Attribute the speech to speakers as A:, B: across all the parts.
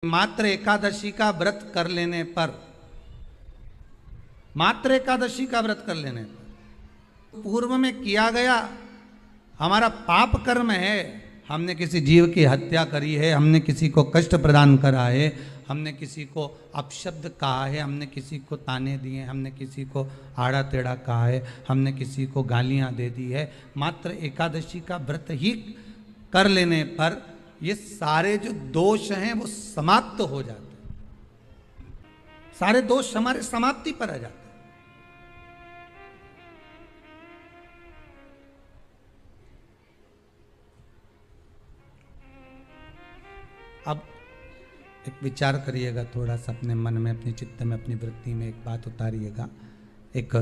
A: मात्र एकादशी का व्रत कर लेने पर, मात्र एकादशी का व्रत कर लेने पर पूर्व में किया गया हमारा पाप कर्म है, हमने किसी जीव की हत्या करी है, हमने किसी को कष्ट प्रदान करा है, हमने किसी को अपशब्द कहा है, हमने किसी को ताने दिए, हमने किसी को आड़ा टेढ़ा कहा है, हमने किसी को गालियां दे दी है, मात्र एकादशी का व्रत ही कर लेने पर ये सारे जो दोष हैं वो समाप्त हो जाते हैं, सारे दोष हमारे समाप्ति पर आ जाते हैं। अब एक विचार करिएगा थोड़ा सा अपने मन में, अपने चित्त में, अपनी वृत्ति में एक बात उतारिएगा, एक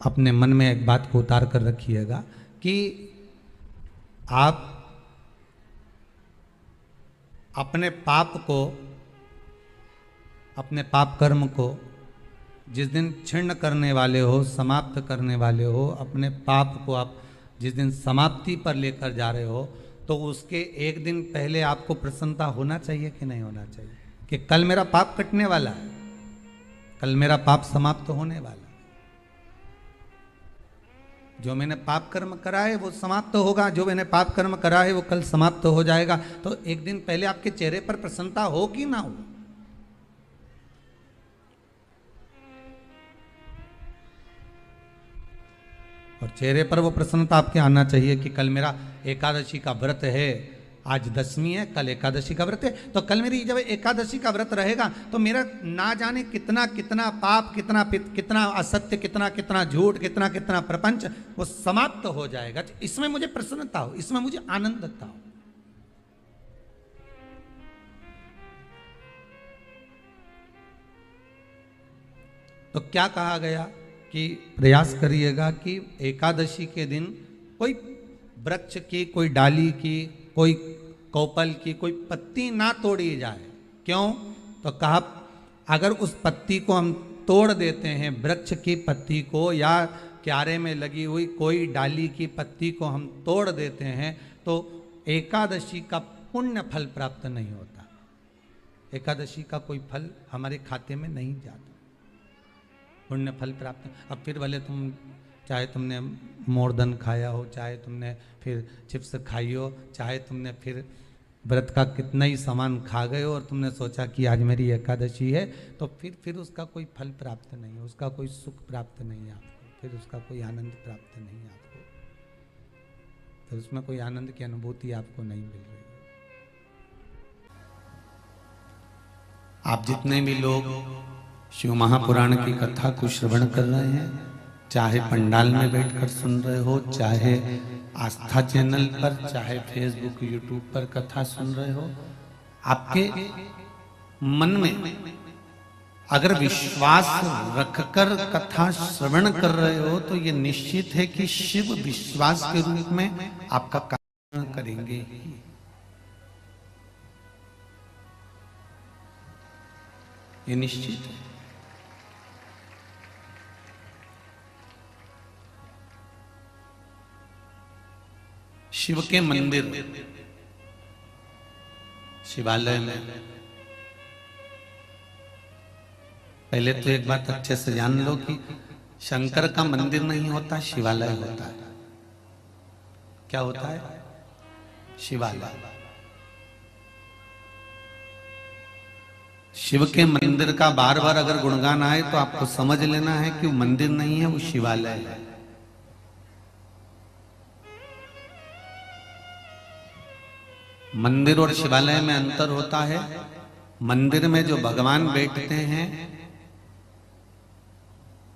A: अपने मन में एक बात को उतार कर रखिएगा कि आप अपने पाप को, अपने पाप कर्म को जिस दिन छिन्न करने वाले हो, समाप्त करने वाले हो, अपने पाप को आप जिस दिन समाप्ति पर लेकर जा रहे हो, तो उसके एक दिन पहले आपको प्रसन्नता होना चाहिए कि नहीं होना चाहिए कि कल मेरा पाप कटने वाला है, कल मेरा पाप समाप्त होने वाला है, जो मैंने पाप कर्म करा है वो समाप्त होगा, जो मैंने पाप कर्म करा है वो कल समाप्त हो जाएगा। तो एक दिन पहले आपके चेहरे पर प्रसन्नता हो कि ना हो? और चेहरे पर वो प्रसन्नता आपके आना चाहिए कि कल मेरा एकादशी का व्रत है, आज दशमी है, कल एकादशी का व्रत है, तो कल मेरी जब एकादशी का व्रत रहेगा तो मेरा ना जाने कितना कितना पाप, कितना असत्य, कितना झूठ, कितना प्रपंच वो समाप्त हो जाएगा। इसमें मुझे प्रसन्नता हो, इसमें मुझे आनंदता हो। तो क्या कहा गया कि प्रयास करिएगा कि एकादशी के दिन कोई वृक्ष की, कोई डाली की, कोई कोपल की कोई पत्ती ना तोड़ी जाए। क्यों? तो कहा अगर उस पत्ती को हम तोड़ देते हैं, वृक्ष की पत्ती को या क्यारे में लगी हुई कोई डाली की पत्ती को हम तोड़ देते हैं, तो एकादशी का पुण्य फल प्राप्त नहीं होता, एकादशी का कोई फल हमारे खाते में नहीं जाता, पुण्य फल प्राप्त। अब फिर भले तुम चाहे तुमने मोरधन खाया हो, चाहे तुमने फिर चिप्स खाई हो, चाहे तुमने फिर व्रत का कितना ही सामान खा गए हो और तुमने सोचा कि आज मेरी एकादशी है, तो फिर उसका कोई फल प्राप्त नहीं है, उसका कोई सुख प्राप्त नहीं है आपको, फिर उसका कोई आनंद प्राप्त नहीं है आपको, फिर उसमें कोई आनंद की अनुभूति आपको नहीं मिल रही है। आप जितने भी लोग शिव महापुराण की कथा को श्रवण कर रहे हैं, चाहे पंडाल में बैठकर सुन रहे हो, चाहे आस्था चैनल पर, चाहे फेसबुक यूट्यूब पर कथा सुन रहे हो, आपके मन में अगर विश्वास रखकर कथा श्रवण कर रहे हो तो ये निश्चित है कि शिव विश्वास के रूप में आपका कार्य करेंगे। ये निश्चित है। शिव के मंदिर, शिवालय में पहले तो एक बात अच्छे से जान लो कि शंकर का मंदिर नहीं होता, शिवालय होता है। क्या होता है? शिवालय। शिव के मंदिर का बार बार अगर गुणगान आए तो आपको समझ लेना है कि वो मंदिर नहीं है, वो शिवालय है। मंदिर और शिवालय में अंतर होता है। मंदिर में जो भगवान बैठते हैं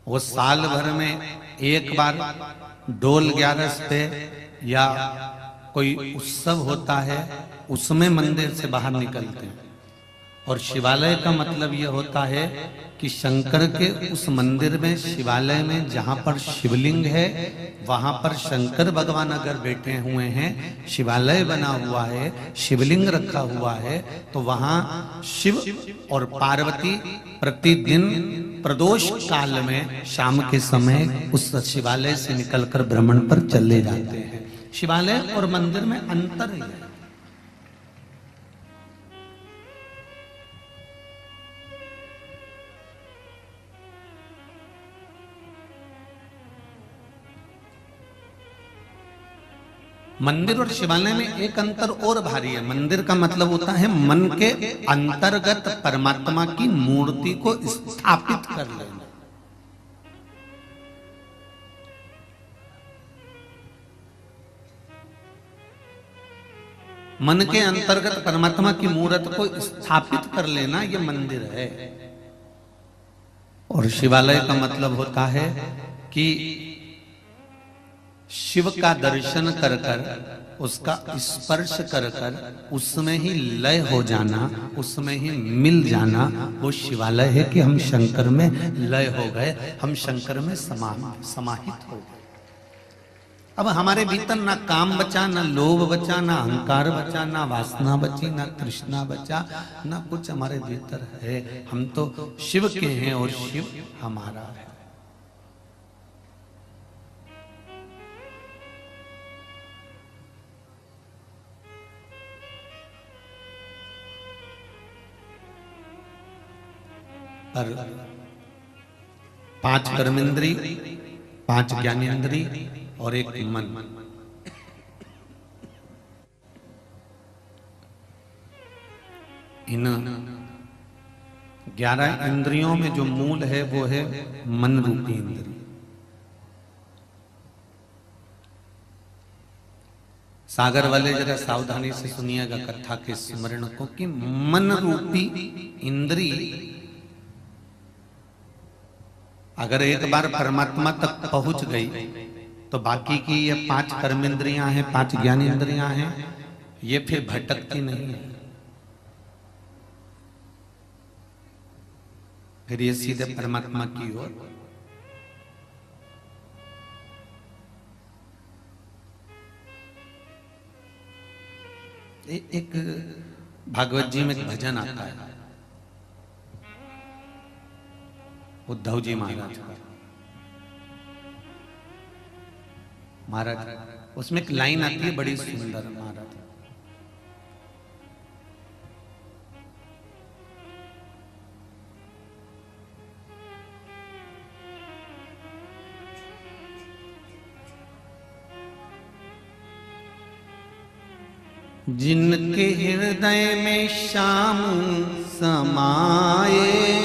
A: वो साल भर में एक बार डोल 11 पे या कोई उत्सव होता है, उसमें मंदिर से बाहर निकलते हैं। और शिवालय का मतलब यह होता है कि शंकर के उस मंदिर में, शिवालय में जहां पर शिवलिंग है वहां पर शंकर भगवान अगर बैठे हुए हैं, शिवालय बना हुआ है, शिवलिंग रखा हुआ है, तो वहां शिव और पार्वती प्रतिदिन प्रदोष काल में शाम के समय उस शिवालय से निकलकर भ्रमण पर चले जाते हैं। शिवालय और मंदिर में अंतर है। मंदिर और शिवालय में एक अंतर और भारी है। मंदिर का मतलब होता है मन के अंतर्गत परमात्मा की मूर्ति को स्थापित कर लेना। मन के अंतर्गत परमात्मा की मूर्त को स्थापित कर लेना, यह मंदिर है। और शिवालय का मतलब होता है कि शिव का दर्शन कर कर, उसका स्पर्श कर कर उसमें ही लय हो जाना, उसमें ही मिल जाना, वो शिवालय है कि हम शंकर में लय हो गए, हम शंकर में समाहित हो गए। अब हमारे भीतर ना काम बचा, ना लोभ बचा, ना अहंकार बचा, ना वासना बची, ना तृष्णा बचा, ना कुछ हमारे भीतर है। हम तो शिव के हैं और शिव हमारा है। पर 5 कर्मेंद्री, 5 ज्ञानेंद्री और एक मन, इन 11 इंद्रियों में जो मूल है वो है मन रूपी इंद्रिय। सागर वाले जरा सावधानी से सुनिएगा कथा के स्मरण को, कि मन रूपी इंद्रिय अगर एक बार परमात्मा तक पहुंच गई तो बाकी की ये 5 कर्मेंद्रियां हैं, 5 ज्ञानेंद्रियां हैं, ये फिर भटकती नहीं है, फिर ये सीधे परमात्मा की ओर। एक भागवत जी में एक भजन आता है उद्धव जी महाराज का। महाराज उसमें एक लाइन आती है बड़ी सुंदर, महाराज जिनके हृदय में श्याम समाये,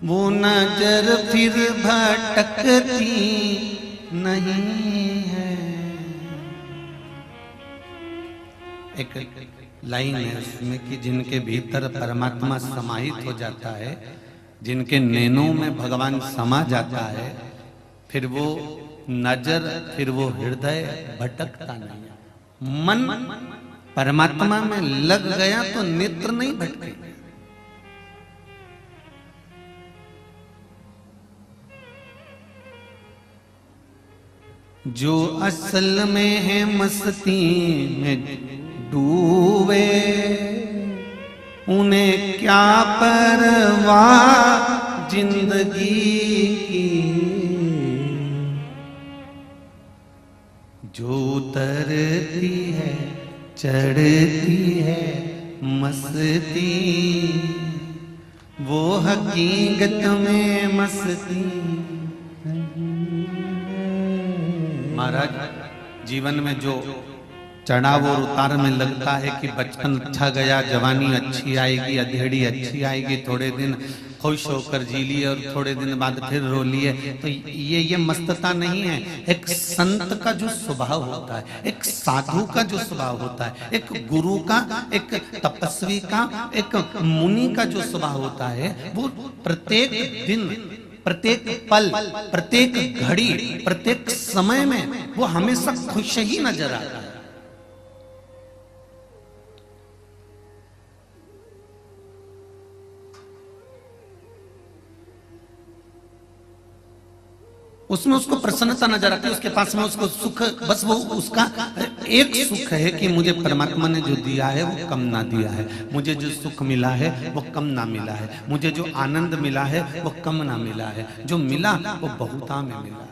A: वो नजर फिर भटकती नहीं है। एक लाइन है उसमें कि जिनके भीतर परमात्मा समाहित हो जाता है, जिनके नैनों में भगवान समा जाता है, फिर वो नजर, फिर वो हृदय भटकता नहीं। मन परमात्मा में लग गया तो नेत्र नहीं भटके। जो असल में है मस्ती में डूबे, उन्हें क्या परवाह जिंदगी की। जो उतरती है चढ़ती है मस्ती, वो हकीकत में मस्ती। महाराज जीवन में जो चढ़ाव और उतार में लगता है कि बचपन अच्छा गया, जवानी अच्छी आएगी, अधेड़ी अच्छी आएगी, थोड़े दिन खुश होकर जी लिए और थोड़े दिन बाद फिर रो लिए, तो ये मस्तता नहीं है। एक संत का जो स्वभाव होता है, एक साधु का जो स्वभाव होता है, एक गुरु का, एक तपस्वी का, एक मुनि का जो स्वभाव होता है, वो प्रत्येक दिन, प्रत्येक पल, प्रत्येक घड़ी, प्रत्येक समय में वो हमेशा खुश ही नजर आता है। उसमें उसको प्रसन्नता नजर आती है, उसके पास में उसको सुख, बस वो उसका एक सुख है कि मुझे परमात्मा ने जो दिया है वो कम ना दिया है, मुझे जो सुख मिला है वो कम ना मिला है, मुझे जो आनंद मिला है वो कम ना मिला है, जो मिला वो बहुता में मिला है।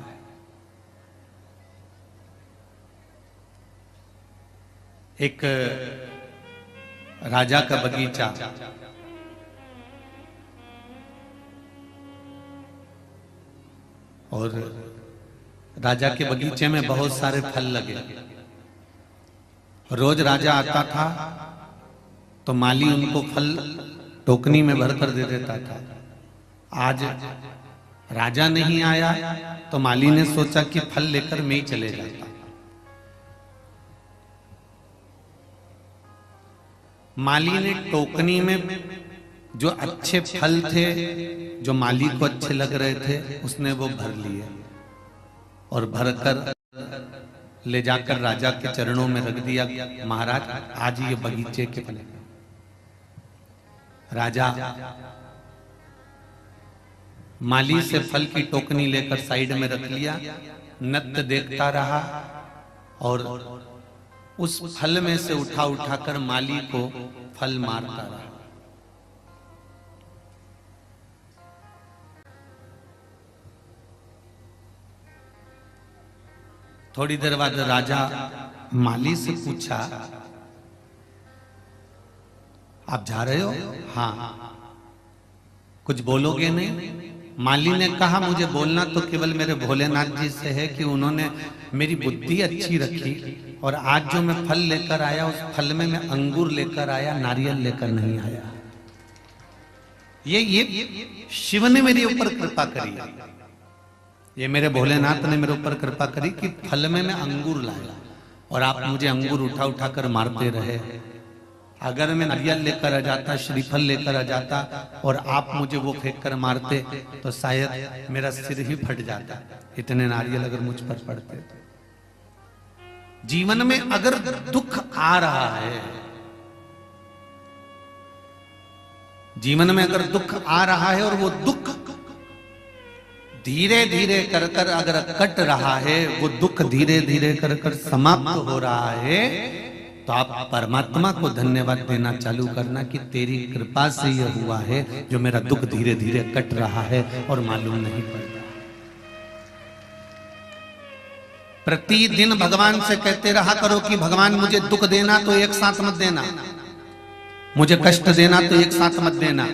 A: एक राजा का बगीचा, और राजा के बगीचे में बहुत सारे फल लगे। रोज राजा आता था तो माली उनको फल टोकनी में भरकर दे देता था। आज राजा नहीं आया तो माली ने सोचा कि फल लेकर मैं ही चले जाता। माली ने टोकनी में जो अच्छे फल थे, जो माली को अच्छे लग रहे थे, उसने वो भर लिए और भरकर ले जाकर राजा के चरणों में रख दिया। महाराज, आज ये बगीचे के फल। राजा माली से फल की टोकनी लेकर साइड में रख लिया, नृत्य देखता रहा और उस फल में से उठा उठाकर माली को फल मारता रहा। थोड़ी देर बाद राजा माली से पूछा, आप जा रहे हो? हाँ। कुछ बोलोगे नहीं? माली ने कहा, मुझे बोलना तो केवल मेरे भोलेनाथ जी से है कि उन्होंने मेरी बुद्धि अच्छी रखी और आज जो मैं फल लेकर आया उस फल में मैं अंगूर लेकर आया, नारियल लेकर नहीं आया। ये शिव ने मेरे ऊपर कृपा करी, ये मेरे भोलेनाथ ने मेरे ऊपर कृपा करी कि फल में मैं अंगूर लाया और आप मुझे अंगूर उठा उठा कर मारते रहे। अगर मैं नारियल लेकर आ जाता, श्रीफल लेकर आ जाता और आप मुझे वो फेंक कर मारते तो शायद मेरा सिर ही फट जाता, इतने नारियल अगर मुझ पर पड़ते। जीवन में अगर दुख आ रहा है, जीवन में अगर दुख आ रहा है और वो दुख धीरे धीरे कर कर अगर कट रहा है, वो दुख धीरे धीरे कर कर समाप्त हो रहा है, तो आप परमात्मा को धन्यवाद देना चालू करना कि तेरी कृपा से यह हुआ है जो मेरा दुख धीरे धीरे कट रहा है और मालूम नहीं पड़ रहा। प्रतिदिन भगवान से कहते रहा करो कि भगवान मुझे दुख देना तो एक साथ मत देना, मुझे कष्ट देना तो एक साथ मत देना।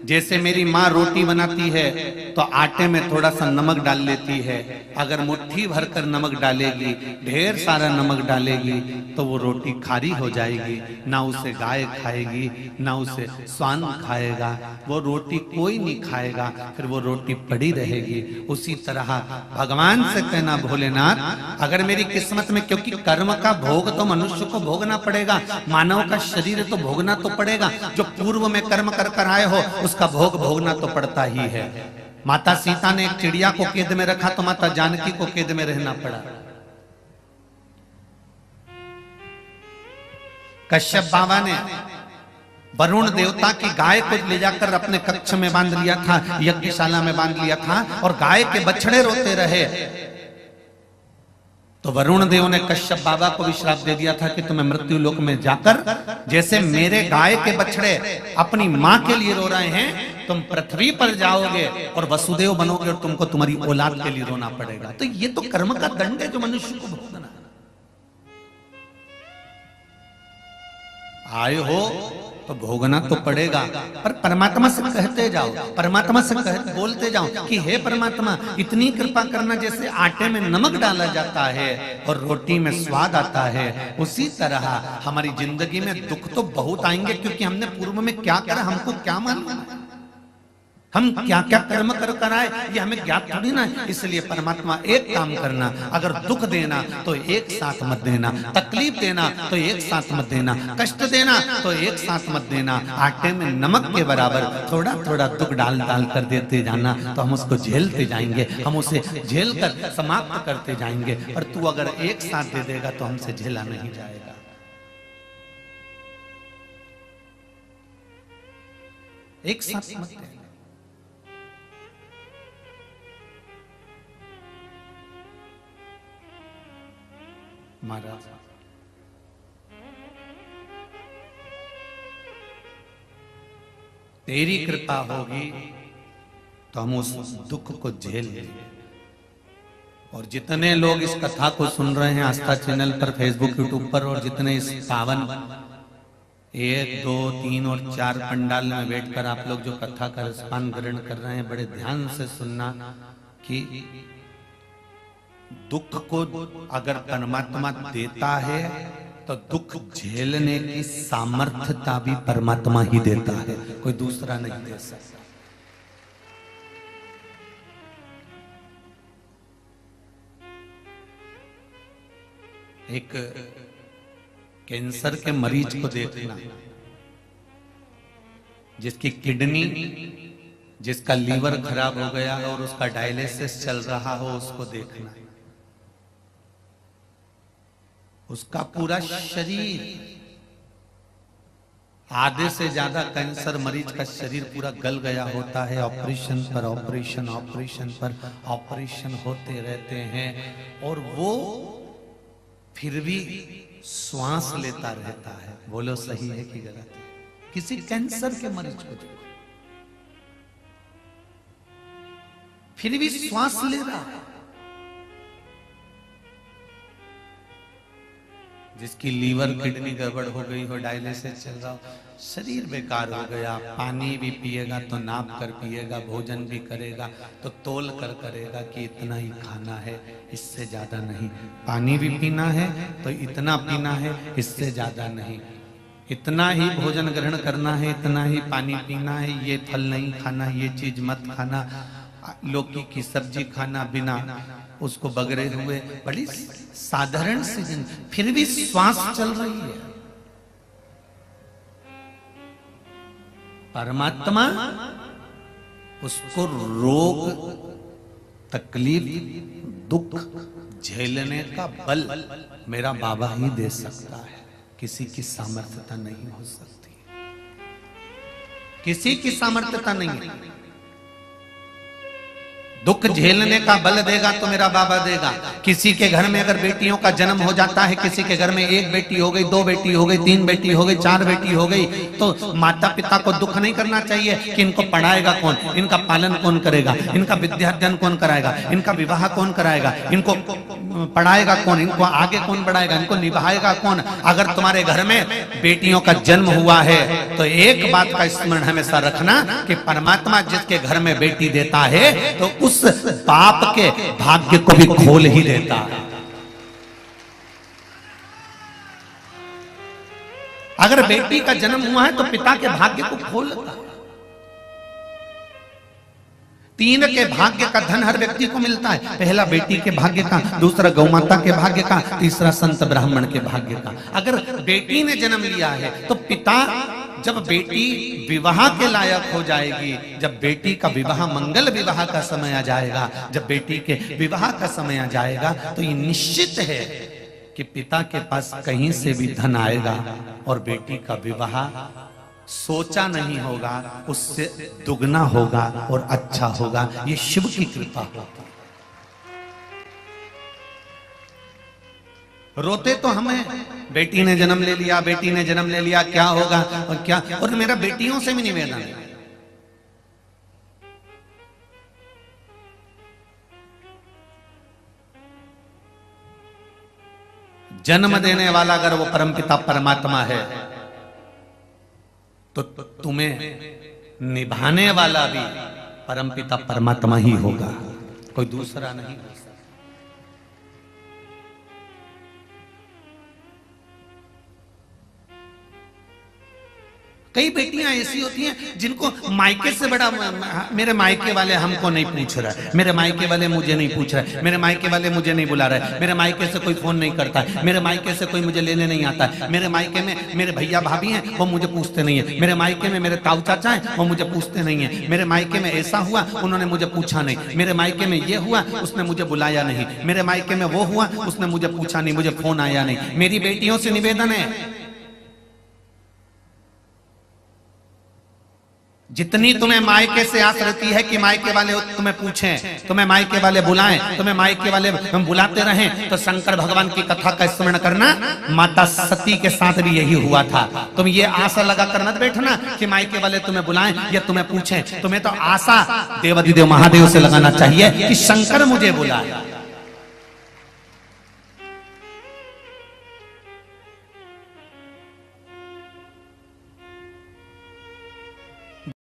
A: जैसे मेरी माँ रोटी बनाती है तो आटे में थोड़ा सा नमक डाल लेती है, अगर मुट्ठी भरकर नमक डालेगी, ढेर सारा नमक डालेगी तो वो रोटी खारी हो जाएगी, ना उसे गाय खाएगी ना उसे स्वान खाएगा, वो रोटी कोई नहीं खाएगा, फिर वो रोटी पड़ी रहेगी। उसी तरह भगवान से कहना, भोलेनाथ अगर मेरी किस्मत में, क्योंकि कर्म का भोग तो मनुष्य को भोगना पड़ेगा, मानव का शरीर तो भोगना तो पड़ेगा, जो पूर्व में कर्म कर कर आए हो उसका भोग भोगना तो पड़ता ही है। माता सीता ने एक चिड़िया को कैद में रखा तो माता जानकी को कैद में रहना पड़ा। कश्यप बाबा ने वरुण देवता की गाय को ले जाकर अपने कक्ष में बांध लिया था, यज्ञशाला में बांध लिया था और गाय के बछड़े रोते रहे तो वरुण देव ने कश्यप बाबा को भी श्राप दे दिया था कि तुम्हें मृत्यु लोक में जाकर, जैसे मेरे गाय के बछड़े अपनी मां के लिए रो रहे हैं, तुम पृथ्वी पर जाओगे और वसुदेव बनोगे और तुमको तुम्हारी औलाद के लिए रोना पड़ेगा। तो ये तो कर्म का दंड है जो मनुष्य को भोगना। आए हो तो भोगना तो पड़ेगा, पर परमात्मा से कहते जाओ, परमात्मा से बोलते जाओ कि हे परमात्मा इतनी कृपा करना, जैसे आटे में नमक डाला जाता है और रोटी में स्वाद आता है, उसी तरह हमारी जिंदगी में दुख तो बहुत आएंगे, क्योंकि हमने पूर्व में क्या करा हमको क्या मालूम है, हम क्या क्या कर्म कर कर आए ये हमें ज्ञात थोड़ी ना है। इसलिए परमात्मा एक काम करना, अगर दुख देना तो एक साथ मत देना, तकलीफ देना तो एक साथ मत देना, कष्ट देना तो एक साथ मत देना, आटे में नमक के बराबर थोड़ा थोड़ा दुख डाल डाल कर देते जाना, तो हम उसको झेलते जाएंगे, हम उसे झेल कर समाप्त करते जाएंगे। और तू अगर एक साथ दे देगा तो हमसे झेला नहीं जाएगा। एक साथ मत देना। महाराज तेरी कृपा होगी तो हम उस दुख को झेल लेंगे। और जितने लोग इस कथा को सुन रहे हैं आस्था चैनल पर, फेसबुक, यूट्यूब पर, और जितने इस पावन 1, 2, 3 और 4 पंडाल में बैठकर आप लोग जो कथा का रसपान ग्रहण कर रहे हैं, बड़े ध्यान से सुनना कि दुख को अगर परमात्मा देता है तो दुख झेलने की सामर्थ्यता भी परमात्मा ही देता है, कोई दूसरा नहीं दे सकता। एक कैंसर के मरीज को देखना, जिसकी किडनी, जिसका लीवर खराब हो गया और उसका डायलिसिस चल रहा हो, उसको देखना। उसका पूरा शरीर, आधे से ज्यादा कैंसर मरीज का शरीर पूरा गल गया होता है। ऑपरेशन पर ऑपरेशन, ऑपरेशन पर ऑपरेशन होते रहते हैं और वो फिर भी श्वास लेता रहता है। बोलो सही है कि गलत है? किसी कैंसर के मरीज को देखो, फिर भी श्वास ले रहा है। जिसकी लीवर किडनी गड़बड़ हो गई हो, डायलिसिस चल रहा हो, शरीर बेकार हो गया, पानी भी पिएगा तो नाप कर पिएगा, भोजन भी करेगा तो तोल कर करेगा कि इतना ही खाना है, इससे ज्यादा नहीं। पानी भी पीना है तो इतना पीना है, इससे ज्यादा नहीं। इतना ही भोजन ग्रहण करना है, इतना ही पानी पीना है, ये फल नहीं खाना, ये चीज मत खाना, लौकी की सब्जी खाना बिना उसको बगरे हुए, बड़ी साधारण सी जिंदगी, फिर भी श्वास चल रही है। परमात्मा उसको रोग, तकलीफ, दुख झेलने का बल मेरा बाबा ही दे सकता है। किसी की सामर्थ्यता नहीं हो सकती, किसी की सामर्थ्यता नहीं है। दुख झेलने का बल देगा तो मेरा बाबा देगा। किसी के घर में अगर बेटियों का जन्म हो जाता है, किसी के घर में एक बेटी हो गई, दो बेटी हो गई, तीन बेटी हो गई, चार बेटी हो गई, तो माता पिता को दुख नहीं करना चाहिए कि इनको पढ़ाएगा कौन, इनका पालन कौन करेगा, इनका विद्याध्ययन कौन कराएगा, इनका विवाह कौन कराएगा, इनको पढ़ाएगा कौन, इनको आगे कौन बढ़ाएगा, इनको निभाएगा कौन। अगर तुम्हारे घर में बेटियों का जन्म हुआ है तो एक बात का स्मरण हमेशा रखना कि परमात्मा जिसके घर में बेटी देता है तो उस बाप के भाग्य को भी खोल ही देता है। अगर बेटी का जन्म हुआ है तो पिता के भाग्य को खोल देता है। तीन के भाग्य का धन हर व्यक्ति को मिलता है। पहला बेटी के भाग्य का, दूसरा गौमाता के भाग्य का, तीसरा संत ब्राह्मण के भाग्य का। अगर बेटी ने जन्म लिया है तो पिता, जब बेटी विवाह के लायक हो जाएगी, जब बेटी का विवाह, मंगल विवाह का समय आ जाएगा, जब बेटी के विवाह का समय आ जाएगा तो ये निश्चित है कि पिता के पास कहीं से भी धन आएगा और बेटी का विवाह सोचा नहीं होगा, उससे दुगना होगा और अच्छा होगा। ये शिव की कृपा होती है। रोते तो हमें, बेटी ने जन्म ले लिया, बेटी ने जन्म ले लिया, क्या होगा और क्या। और मेरा बेटियों से भी निवेदन है, जन्म देने वाला अगर वो परमपिता परमात्मा है तो तुम्हें निभाने वाला भी परमपिता परमात्मा ही होगा, कोई दूसरा नहीं। कई बेटियां ऐसी होती हैं जिनको मायके से बड़ा, मेरे मायके वाले हमको नहीं पूछ रहा है, मेरे मायके वाले मुझे नहीं पूछ रहा है, मेरे मायके वाले मुझे नहीं बुला रहा है, मेरे मायके से कोई फोन नहीं करता है, मेरे मायके से कोई मुझे लेने नहीं आता है, मेरे मायके में मेरे भैया भाभी हैं वो मुझे पूछते नहीं है, मेरे मायके में मेरे ताऊ चाचा हैं वो मुझे पूछते नहीं है, मेरे मायके में ऐसा हुआ उन्होंने मुझे पूछा नहीं, मेरे मायके में ये हुआ उसने मुझे बुलाया नहीं, मेरे मायके में वो हुआ उसने मुझे पूछा नहीं, मुझे फोन आया नहीं। मेरी बेटियों से निवेदन है, जितनी तुम्हें मायके से आस रहती है कि मायके वाले तुम्हें पूछें, तुम्हें मायके वाले बुलाएं, तुम्हें मायके वाले हम बुलाते रहें, तो शंकर भगवान की कथा का स्मरण करना। माता सती के साथ भी यही हुआ था। तुम ये आशा लगा कर मत बैठना कि मायके वाले तुम्हें बुलाएं या तुम्हें पूछें। तुम्हें तो आशा देवाधिदेव महादेव से लगाना चाहिए कि शंकर मुझे बुलाए।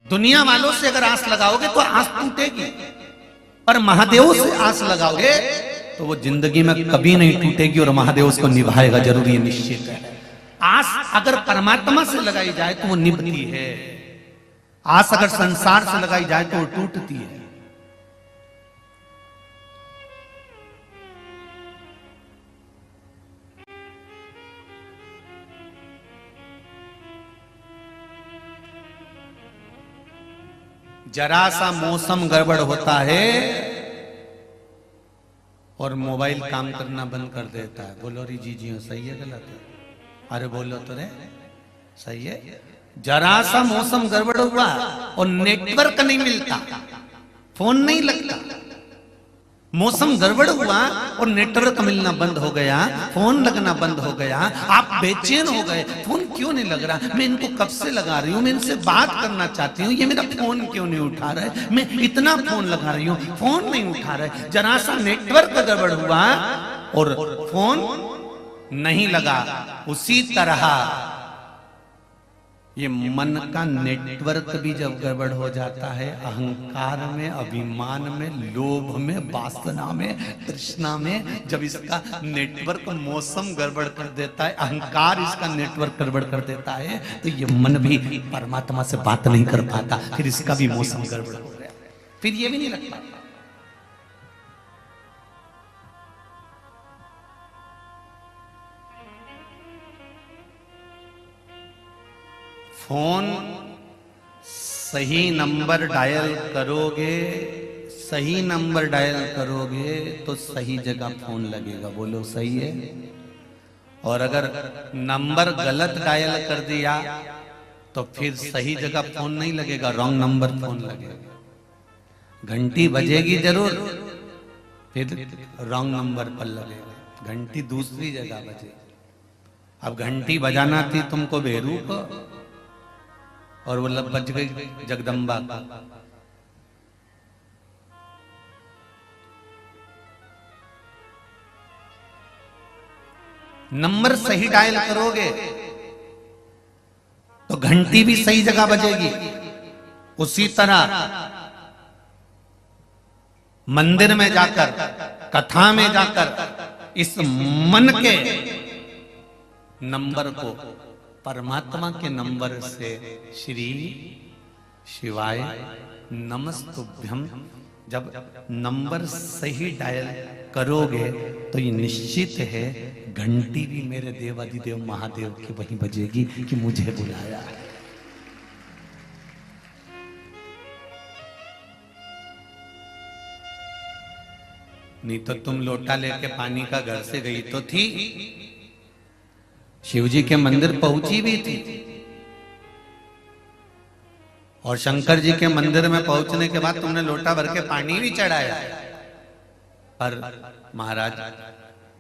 A: दुनिया वालों से अगर आस लगाओगे तो आस टूटेगी, पर महादेव से आस लगाओगे तो वो जिंदगी में कभी नहीं टूटेगी और महादेव उसको निभाएगा जरूर, ये निश्चित है। आस अगर परमात्मा से लगाई जाए तो वो निभती है, आस अगर संसार से लगाई जाए तो वो टूटती है। जरा सा मौसम गड़बड़ होता है और मोबाइल काम करना बंद कर देता है। बोलो री जी जी सही है गलत है? अरे बोलो तो रे सही है। जरा सा मौसम गड़बड़ हुआ और नेटवर्क नहीं मिलता, फोन नहीं लगता, मौसम गड़बड़ हुआ और नेटवर्क मिलना बंद हो गया, फोन लगना बंद हो गया, आप बेचैन हो गए, फोन क्यों नहीं लग रहा, मैं इनको कब से लगा रही हूँ, मैं इनसे बात करना चाहती हूँ, ये मेरा फोन क्यों नहीं उठा रहा है, मैं इतना फोन लगा रही हूँ, फोन नहीं उठा रहा है। जरा सा नेटवर्क गड़बड़ हुआ और फोन नहीं लगा। उसी तरह ये मन का नेटवर्क भी जब गड़बड़ हो जाता है, अहंकार में, अभिमान में, लोभ में, वासना में, तृष्णा में, जब इसका नेटवर्क मौसम गड़बड़ कर देता है, अहंकार इसका नेटवर्क गड़बड़ कर देता है, तो ये मन भी परमात्मा से बात नहीं कर पाता, फिर इसका भी मौसम गड़बड़ हो गया, फिर ये भी नहीं लग पाता। फोन सही नंबर डायल करोगे, सही नंबर डायल करोगे तो सही जगह फोन लगेगा। बोलो सही है? और अगर नंबर गलत डायल कर दिया तो फिर सही जगह फोन नहीं लगेगा, रॉन्ग नंबर फोन लगेगा। घंटी बजेगी जरूर, फिर रॉन्ग नंबर पर लगेगा, घंटी दूसरी जगह बजेगी। अब घंटी बजाना थी तुमको बेरू को और वो बज गई जगदम्बा का। नंबर सही डायल करोगे तो घंटी भी सही जगह बजेगी। उसी तरह मंदिर में जाकर, कथा में जाकर इस मन के नंबर को परमात्मा के नंबर से श्री शिवाय नमस्तुभ्यम जब नंबर सही डायल करोगे तो ये निश्चित है घंटी भी मेरे देवाधिदेव महादेव की वहीं बजेगी कि मुझे बुलाया है। नहीं तो तुम लोटा लेके पानी का घर से गई तो थी, शिव जी के मंदिर पहुंची भी थी और शंकर जी के मंदिर में पहुंचने के बाद तुमने लोटा भर के पानी भी चढ़ाया, पर महाराज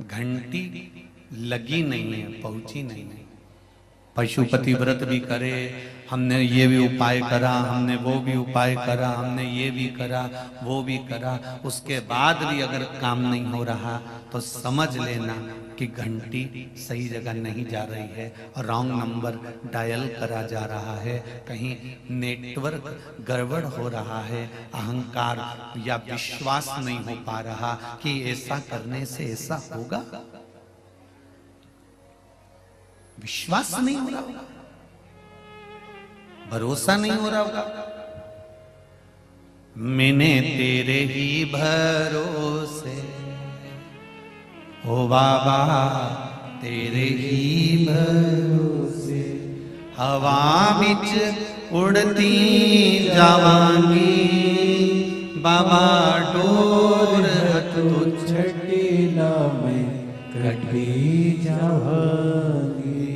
A: घंटी लगी नहीं है, पहुंची नहीं है। पशुपति व्रत भी करे, हमने ये भी उपाय करा, हमने वो भी उपाय करा, हमने ये भी करा, वो भी करा, उसके बाद भी अगर काम नहीं हो रहा तो समझ लेना कि घंटी सही जगह नहीं जा रही है और रॉन्ग नंबर डायल करा जा रहा है, कहीं नेटवर्क गड़बड़ हो रहा है, अहंकार या विश्वास नहीं हो पा रहा कि ऐसा करने से ऐसा होगा, विश्वास नहीं हो रहा होगा, भरोसा नहीं हो रहा होगा। मैंने तेरे ही भरोसे ओ बाबा, तेरे ही भरोसे हवा बिच उड़ती जावांगी, बाबा डोर हथो छड़ी ना मैं कटी जावांगी,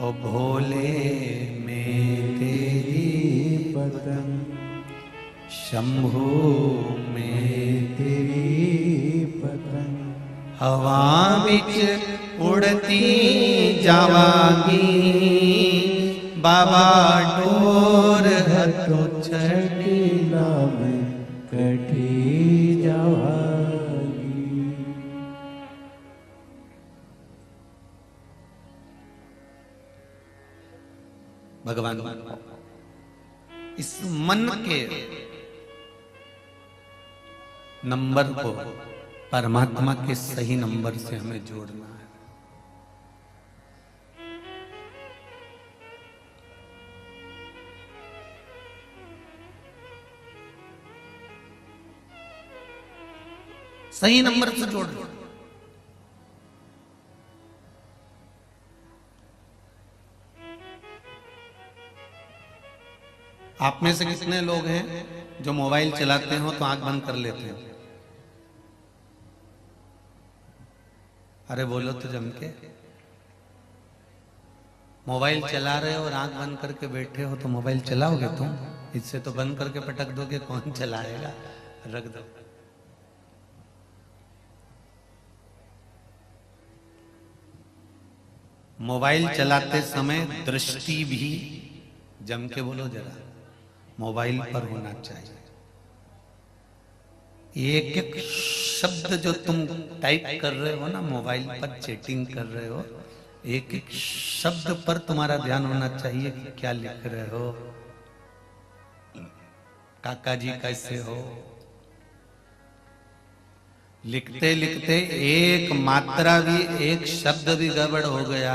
A: ओ भोले में तेरी पतंग, शंभू में तेरी पतंग, हवा बिच उड़ती जावांगी, बाबा डोर हथो छड़ी ना मैं कटी जावांगी। भगवान इस मन के नंबर को परमात्मा के सही नंबर से हमें जोड़ना है। सही नंबर से जोड़ना। आप में से कितने लोग हैं जो मोबाइल चलाते हो तो आंख बंद कर लेते हो? अरे बोलो तो जम के। मोबाइल चला रहे हो और आंख बंद करके बैठे हो तो मोबाइल चलाओगे तुम? इससे तो बंद करके पटक दोगे, कौन चलाएगा? रख दो। मोबाइल चलाते समय दृष्टि भी, जम के बोलो जरा, मोबाइल पर होना चाहिए। एक एक शब्द जो तुम टाइप कर रहे हो ना, मोबाइल पर चैटिंग कर रहे हो, एक एक शब्द पर तुम्हारा ध्यान होना चाहिए कि क्या लिख रहे हो। काका जी कैसे हो? लिखते लिखते एक मात्रा भी, एक शब्द भी गड़बड़ हो गया,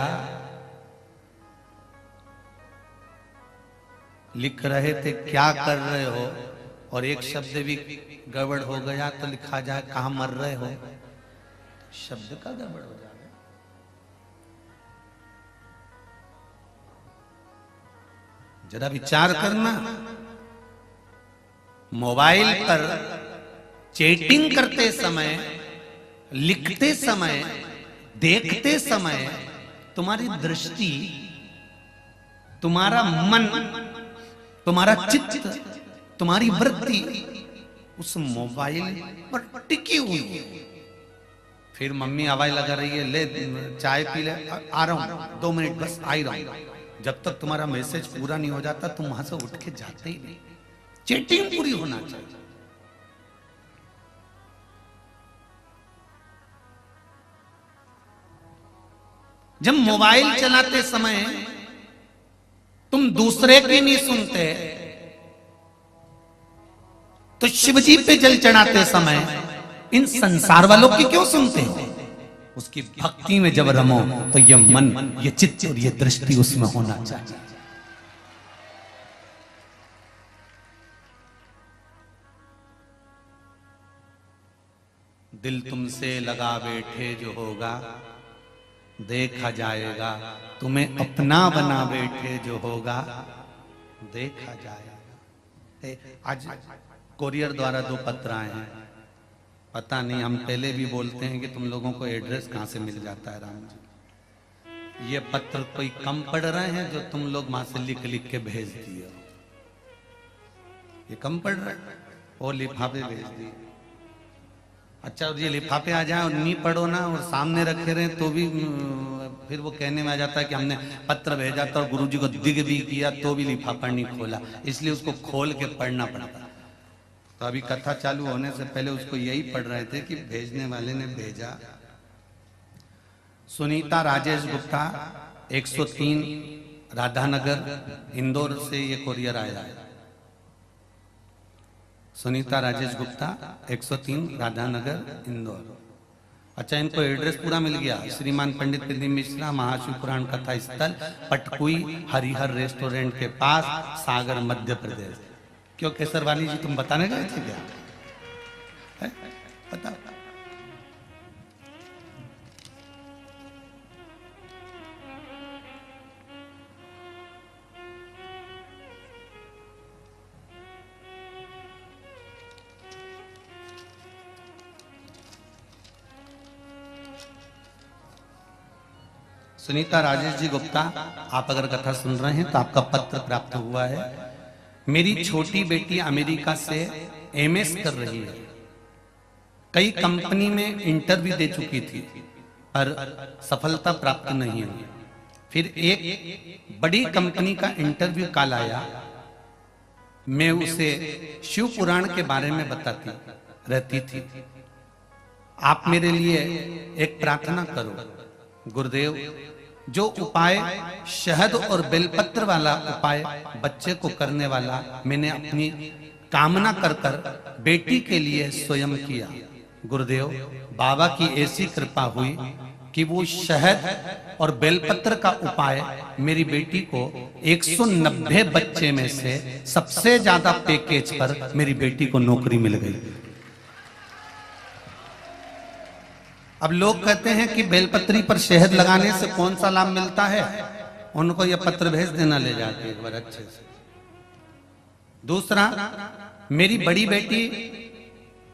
A: लिख रहे थे क्या कर रहे हो, और एक शब्द भी गड़बड़ हो गया तो लिखा जाए कहां मर रहे हो, शब्द का गड़बड़ हो जाए। जरा विचार करना, मोबाइल पर चैटिंग करते समय, लिखते समय, देखते समय तुम्हारी दृष्टि, तुम्हारा मन, तुम्हारा चित्त, तुम्हारी वृत्ति उस मोबाइल पर टिकी हुई है। फिर मम्मी आवाज लगा रही है, ले चाय पी ले, आ रहा हूं 2 मिनट बस, आ ही रहा हूं। जब तक तुम्हारा मैसेज पूरा नहीं हो जाता तुम वहां से उठ के जाते ही नहीं। चैटिंग पूरी होना चाहिए। जब मोबाइल चलाते समय तुम दूसरे की नहीं सुनते तो शिवजी पे जल चढ़ाते समय इन संसार वालों की क्यों सुनते हो? उसकी भक्ति में जब रमो तो ये मन, ये चित्त और ये दृष्टि उसमें होना चाहिए। दिल तुमसे लगा बैठे जो होगा देखा जाएगा, तुम्हें अपना बना बैठे जो होगा देखा जाएगा। आज कोरियर द्वारा 2 पत्र आए हैं। पता नहीं, हम पहले भी बोलते हैं कि तुम लोगों को एड्रेस कहां से मिल जाता है राम जी। ये पत्र कोई कम पढ़ रहे हैं जो तुम लोग वहां से लिख लिख के भेज दिए? ये कम पढ़ रहे हैं, वो लिफाफे भेज दिए। अच्छा, ये लिफाफे आ जाए और नहीं पढ़ो ना और सामने रखे रहे तो भी फिर वो कहने में आ जाता है कि हमने पत्र भेजा था और गुरुजी को दिग भी किया तो भी लिफाफा नहीं खोला, इसलिए उसको खोल के पढ़ना पड़ता। तो अभी कथा चालू होने से पहले उसको यही पढ़ रहे थे कि भेजने वाले ने भेजा। सुनीता राजेश गुप्ता 103 राधानगर इंदौर से ये कोरियर आया है। सुनीता राजेश गुप्ता 103 राधानगर इंदौर। अच्छा, इनको एड्रेस पूरा मिल गया। श्रीमान पंडित प्रदीप मिश्रा, महाशिव पुराण कथा स्थल, पटकुई हरिहर रेस्टोरेंट के पास, सागर मध्य प्रदेश। क्यों केसरवाली जी, तुम बताने गए थे क्या? है? बताओ। सुनीता राजेश जी गुप्ता, आप अगर कथा सुन रहे हैं तो आपका पत्र प्राप्त हुआ है। मेरी छोटी बेटी अमेरिका से एमएस कर रही है। कई कंपनी में इंटरव्यू दे चुकी थी पर सफलता प्राप्त नहीं हुई। फिर एक बड़ी कंपनी का इंटरव्यू कॉल आया। मैं उसे शिव पुराण के बारे में बताती रहती थी। आप मेरे लिए एक प्रार्थना करो। गुरुदेव, जो उपाय शहद और बेलपत्र वाला उपाय बच्चे को करने वाला मैंने अपनी कामना कर कर बेटी के लिए स्वयं किया। गुरुदेव बाबा की ऐसी कृपा हुई कि वो शहद और बेलपत्र का उपाय मेरी बेटी को 190 बच्चे में से सबसे ज्यादा पैकेज पर मेरी बेटी को नौकरी मिल गई। अब लोग कहते हैं कि बेलपत्री पर शहद लगाने से कौन सा लाभ मिलता है, उनको यह पत्र भेज देना ले जाके एक बार अच्छे से। दूसरा, मेरी बड़ी बेटी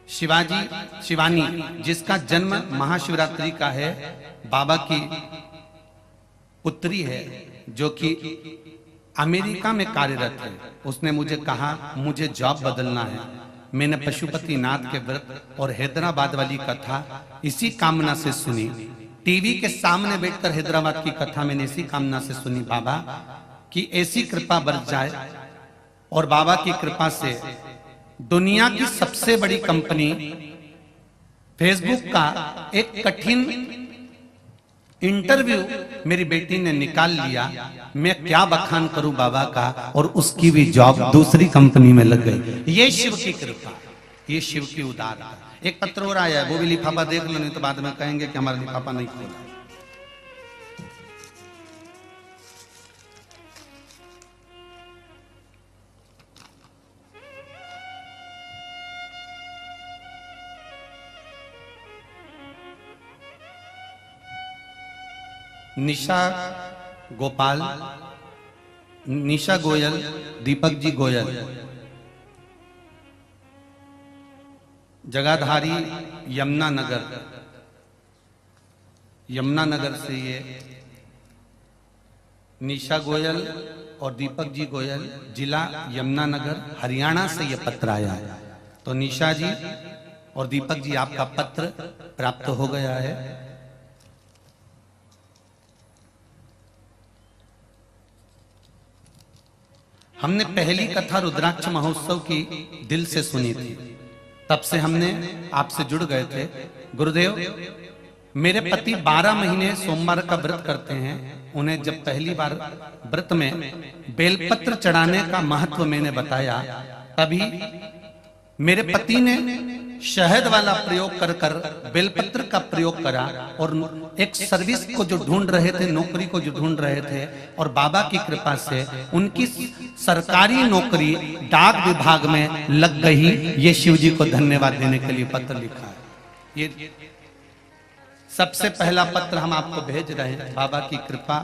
A: शिवानी जिसका जन्म महाशिवरात्रि का है, बाबा की पुत्री है जो कि अमेरिका में कार्यरत है। उसने मुझे कहा मुझे जॉब बदलना है। मैंने पशुपतिनाथ के व्रत और हैदराबाद वाली कथा इसी कामना से सुनी। टीवी के सामने बैठकर हैदराबाद की कथा मैंने इसी कामना से सुनी, बाबा की ऐसी कृपा बरस जाए। और बाबा की कृपा से दुनिया की सबसे बड़ी कंपनी फेसबुक का एक कठिन इंटरव्यू मेरी बेटी ने निकाल लिया। मैं क्या बखान करूं बाबा का, और उसकी भी जॉब दूसरी कंपनी में लग गई। ये शिव की कृपा, ये शिव की उदारता। एक पत्र और आया है, वो भी लिफाफा देख लो, नहीं तो बाद में कहेंगे कि हमारा लिफाफा नहीं खोला। निशा गोयल, दीपक जी गोयल, जगाधारी यमुनानगर से ये निशा गोयल और दीपक जी गोयल, जिला यमुनानगर, हरियाणा से ये पत्र आया है। तो निशा जी और दीपक जी आपका पत्र प्राप्त हो गया है। हमने पहली कथा रुद्राक्ष महोत्सव की दिल से सुनी थी, तब से हमने आपसे जुड़ गए थे। गुरुदेव, मेरे पति 12 महीने सोमवार का व्रत करते हैं। उन्हें जब पहली बार व्रत में बेलपत्र चढ़ाने का महत्व मैंने बताया, तभी मेरे पति ने शहद वाला प्रयोग कर कर बेलपत्र का प्रयोग करा। और एक सर्विस को जो ढूंढ रहे थे, नौकरी को जो ढूंढ रहे थे, और बाबा की कृपा से उनकी सरकारी नौकरी डाक विभाग में लग गई। ये शिव जी को धन्यवाद देने के लिए पत्र लिखा है। ये सबसे पहला पत्र हम आपको भेज रहे हैं। बाबा की कृपा,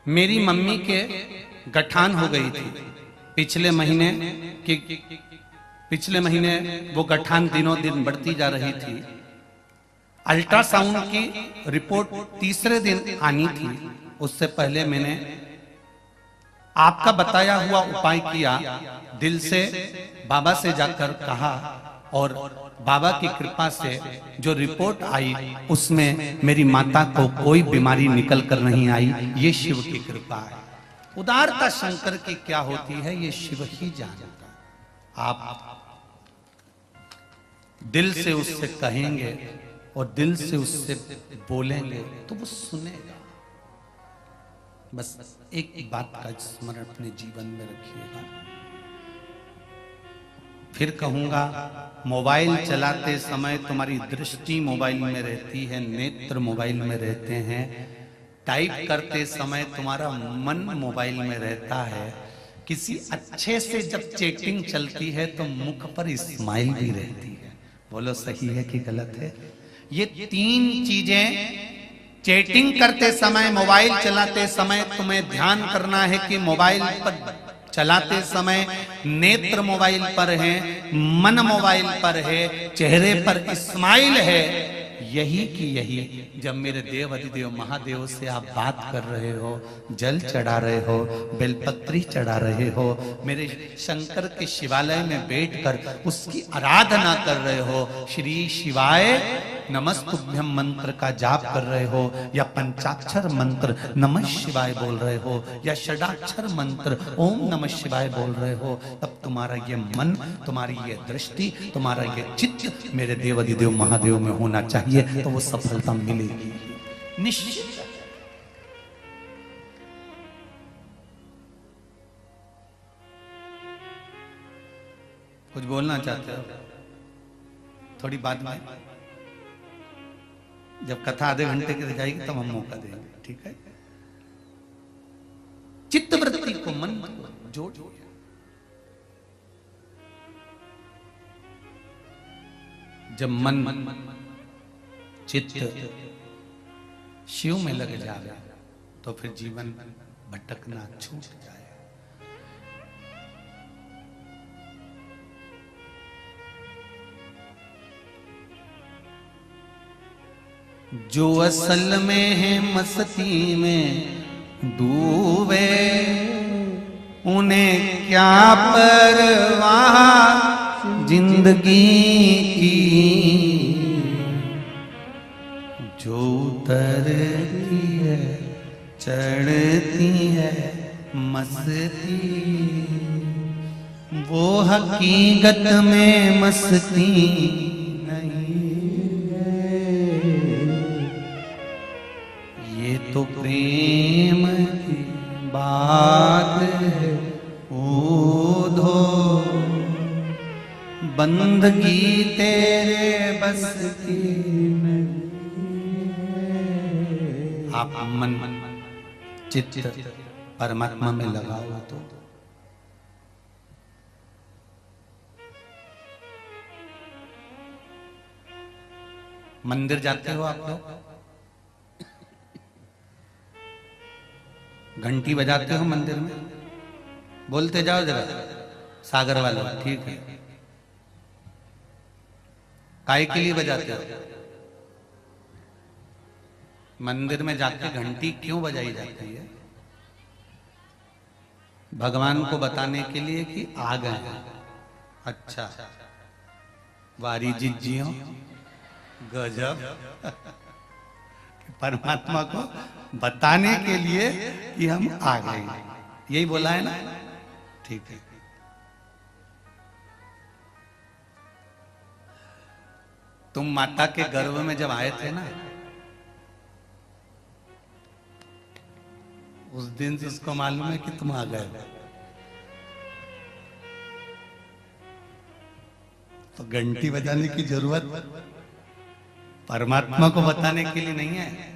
A: मेरी मम्मी के गठान हो गई थी पिछले महीने वो गठान दिनों दिन बढ़ती जा रही थी। अल्ट्रासाउंड की रिपोर्ट तीसरे दिन आनी थी। उससे पहले मैंने आपका बताया हुआ उपाय किया, दिल से बाबा से जाकर कहा, और बाबा की कृपा से जो रिपोर्ट आई उसमें मेरी माता को कोई बीमारी निकल कर नहीं आई। ये शिव की कृपा है। उदारता शंकर की क्या होती है ये शिव ही जानता है। आप दिल से उससे कहेंगे और दिल से उससे बोलेंगे तो वो सुनेगा। बस एक बात का स्मरण अपने जीवन में रखिएगा। फिर कहूंगा, मोबाइल चलाते समय तुम्हारी दृष्टि मोबाइल में रहती है, नेत्र मोबाइल में रहते हैं। टाइप करते समय तुम्हारा मन मोबाइल में रहता है। किसी अच्छे से जब चैटिंग चलती है तो मुख पर स्माइल भी रहती है। बोलो सही है कि गलत है? ये तीन चीजें चैटिंग करते समय, मोबाइल चलाते समय तुम्हें ध्यान करना है कि मोबाइल पर चलाते समय नेत्र मोबाइल पर है, मन मोबाइल पर है, चेहरे पर स्माइल है। यही की यही जब मेरे देव अधिदेव महादेव से आप बात कर रहे हो, जल चढ़ा रहे हो, बेलपत्री चढ़ा रहे हो, मेरे शंकर के शिवालय में बैठकर उसकी आराधना कर रहे हो, श्री शिवाय नमस्तुभ्यम मंत्र का जाप कर रहे हो, या पंचाक्षर मंत्र नमः शिवाय बोल रहे हो, या षडाक्षर मंत्र ओम नमः शिवाय बोल रहे हो, तब तुम्हारा ये मन, तुम्हारी ये दृष्टि, तुम्हारा ये चित्त मेरे देवाधिदेव महादेव में होना चाहिए, तो वो सफलता मिलेगी निश्चित। कुछ बोलना चाहते हो? थोड़ी बाद में, जब कथा आधे घंटे की रह जाएगी तब हम मौका देंगे, ठीक है? चित्त वृत्ति को, मन को जोड़, जब मन चित्त शिव में लग जाए तो फिर जीवन भटकना छूट जाए। जो असल में है मस्ती में डूबे, उन्हें क्या परवाह जिंदगी की, जो उतरती है चढ़ती है मस्ती, वो हकीकत में मस्ती तो प्रेम की बात है। ओधो बंदगी तेरे बस की नहीं। आप मन चित्त परमात्मा में लगाओ तो मंदिर जाते हो आप लोग, घंटी बजाते हो मंदिर में, बोलते जाओ जरा सागर वालों, ठीक है? काय के लिए बजाते हो? मंदिर में जाके घंटी क्यों बजाई जाती है? भगवान को बताने के लिए कि आ गए हैं। अच्छा, वारी जिज्जियों गजब। परमात्मा को बताने के लिए कि हम आ गए, यही बोला है ना? ठीक है। तुम माता के गर्भ में जब आए थे ना, उस दिन से उसको मालूम है कि तुम आ गए, तो घंटी बजाने की जरूरत परमात्मा को बताने के लिए नहीं है,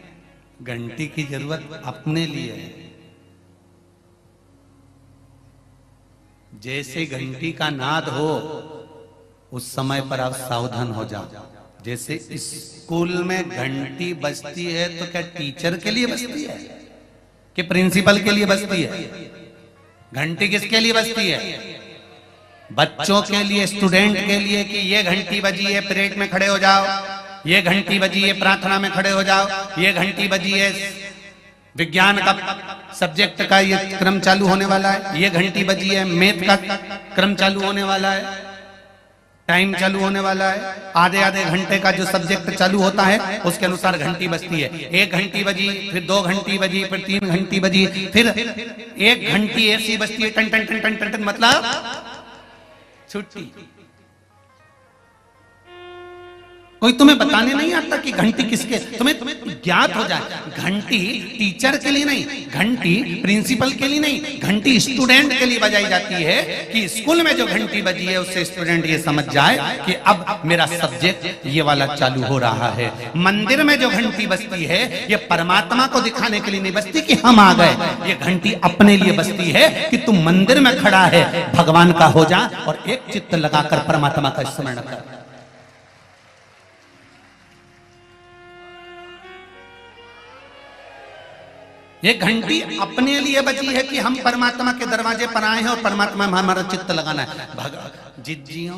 A: घंटी की जरूरत अपने लिए है। जैसे घंटी का नाद हो उस समय पर आप सावधान हो जाओ। जैसे स्कूल में घंटी बजती है तो क्या टीचर के लिए बजती है कि प्रिंसिपल के लिए बजती है? घंटी किसके लिए बजती है? बच्चों के लिए, स्टूडेंट के लिए, कि ये घंटी बजी है परेड में खड़े हो जाओ, ये घंटी बजी है प्रार्थना में खड़े हो जाओ, ये घंटी बजी है विज्ञान का सब्जेक्ट का ये क्रम चालू होने वाला है, ये घंटी बजी है मैथ का क्रम चालू होने वाला है, टाइम चालू होने वाला है, आधे आधे घंटे का जो सब्जेक्ट चालू होता है उसके अनुसार घंटी बजती है। एक घंटी बजी, फिर 2 घंटी बजी, फिर 3 घंटी बजी, फिर एक घंटी ऐसी बजती है टन टन टन टन टन टन, मतलब छुट्टी। कोई तुम्हें बताने नहीं आता कि घंटी किसके, तुम्हें ज्ञात हो जाए। घंटी टीचर के लिए नहीं, घंटी प्रिंसिपल के लिए नहीं, घंटी स्टूडेंट के लिए बजाई जाती है कि स्कूल में जो घंटी बजी है उससे स्टूडेंट ये समझ जाए कि अब मेरा सब्जेक्ट ये वाला चालू हो रहा है। मंदिर में जो घंटी बजती है ये परमात्मा को दिखाने के लिए नहीं बजती कि हम आ गए, ये घंटी अपने लिए बजती है कि तुम मंदिर में खड़ा है, भगवान का हो जा और एक चित्त लगाकर परमात्मा का स्मरण कर। ये घंटी अपने लिए बजी है कि हम परमात्मा के दरवाजे पर आए हैं और परमात्मा में हमारा चित्त लगाना है। जिज्जियों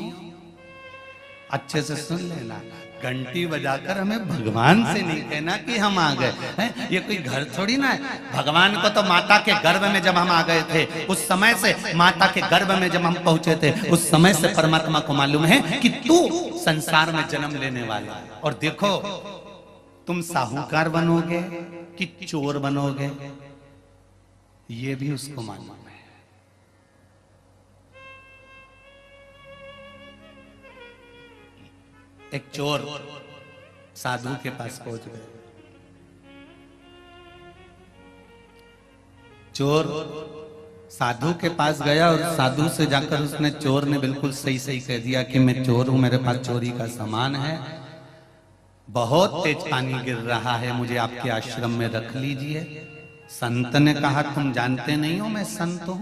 A: अच्छे से सुन लेना, घंटी बजाकर हमें भगवान से नहीं कहना कि हम आ गए हैं। ये कोई घर थोड़ी ना है। भगवान को तो माता के गर्भ में जब हम आ गए थे, उस समय से माता के गर्भ में जब हम पहुंचे थे, उस समय से परमात्मा को मालूम है कि तू संसार में जन्म लेने वाला है। और देखो, तुम साहूकार बनोगे कि चोर बनोगे, ये भी उसको मालूम है। एक चोर साधु के पास पहुंच गए। चोर साधु के पास गया और साधु से जाकर उसने, चोर ने बिल्कुल सही सही कह दिया कि मैं चोर हूं, मेरे पास चोरी का सामान है, बहुत तेज पानी गिर रहा है, मुझे आपके आश्रम में रख लीजिए। संत ने कहा, तुम जानते नहीं हो मैं संत हूं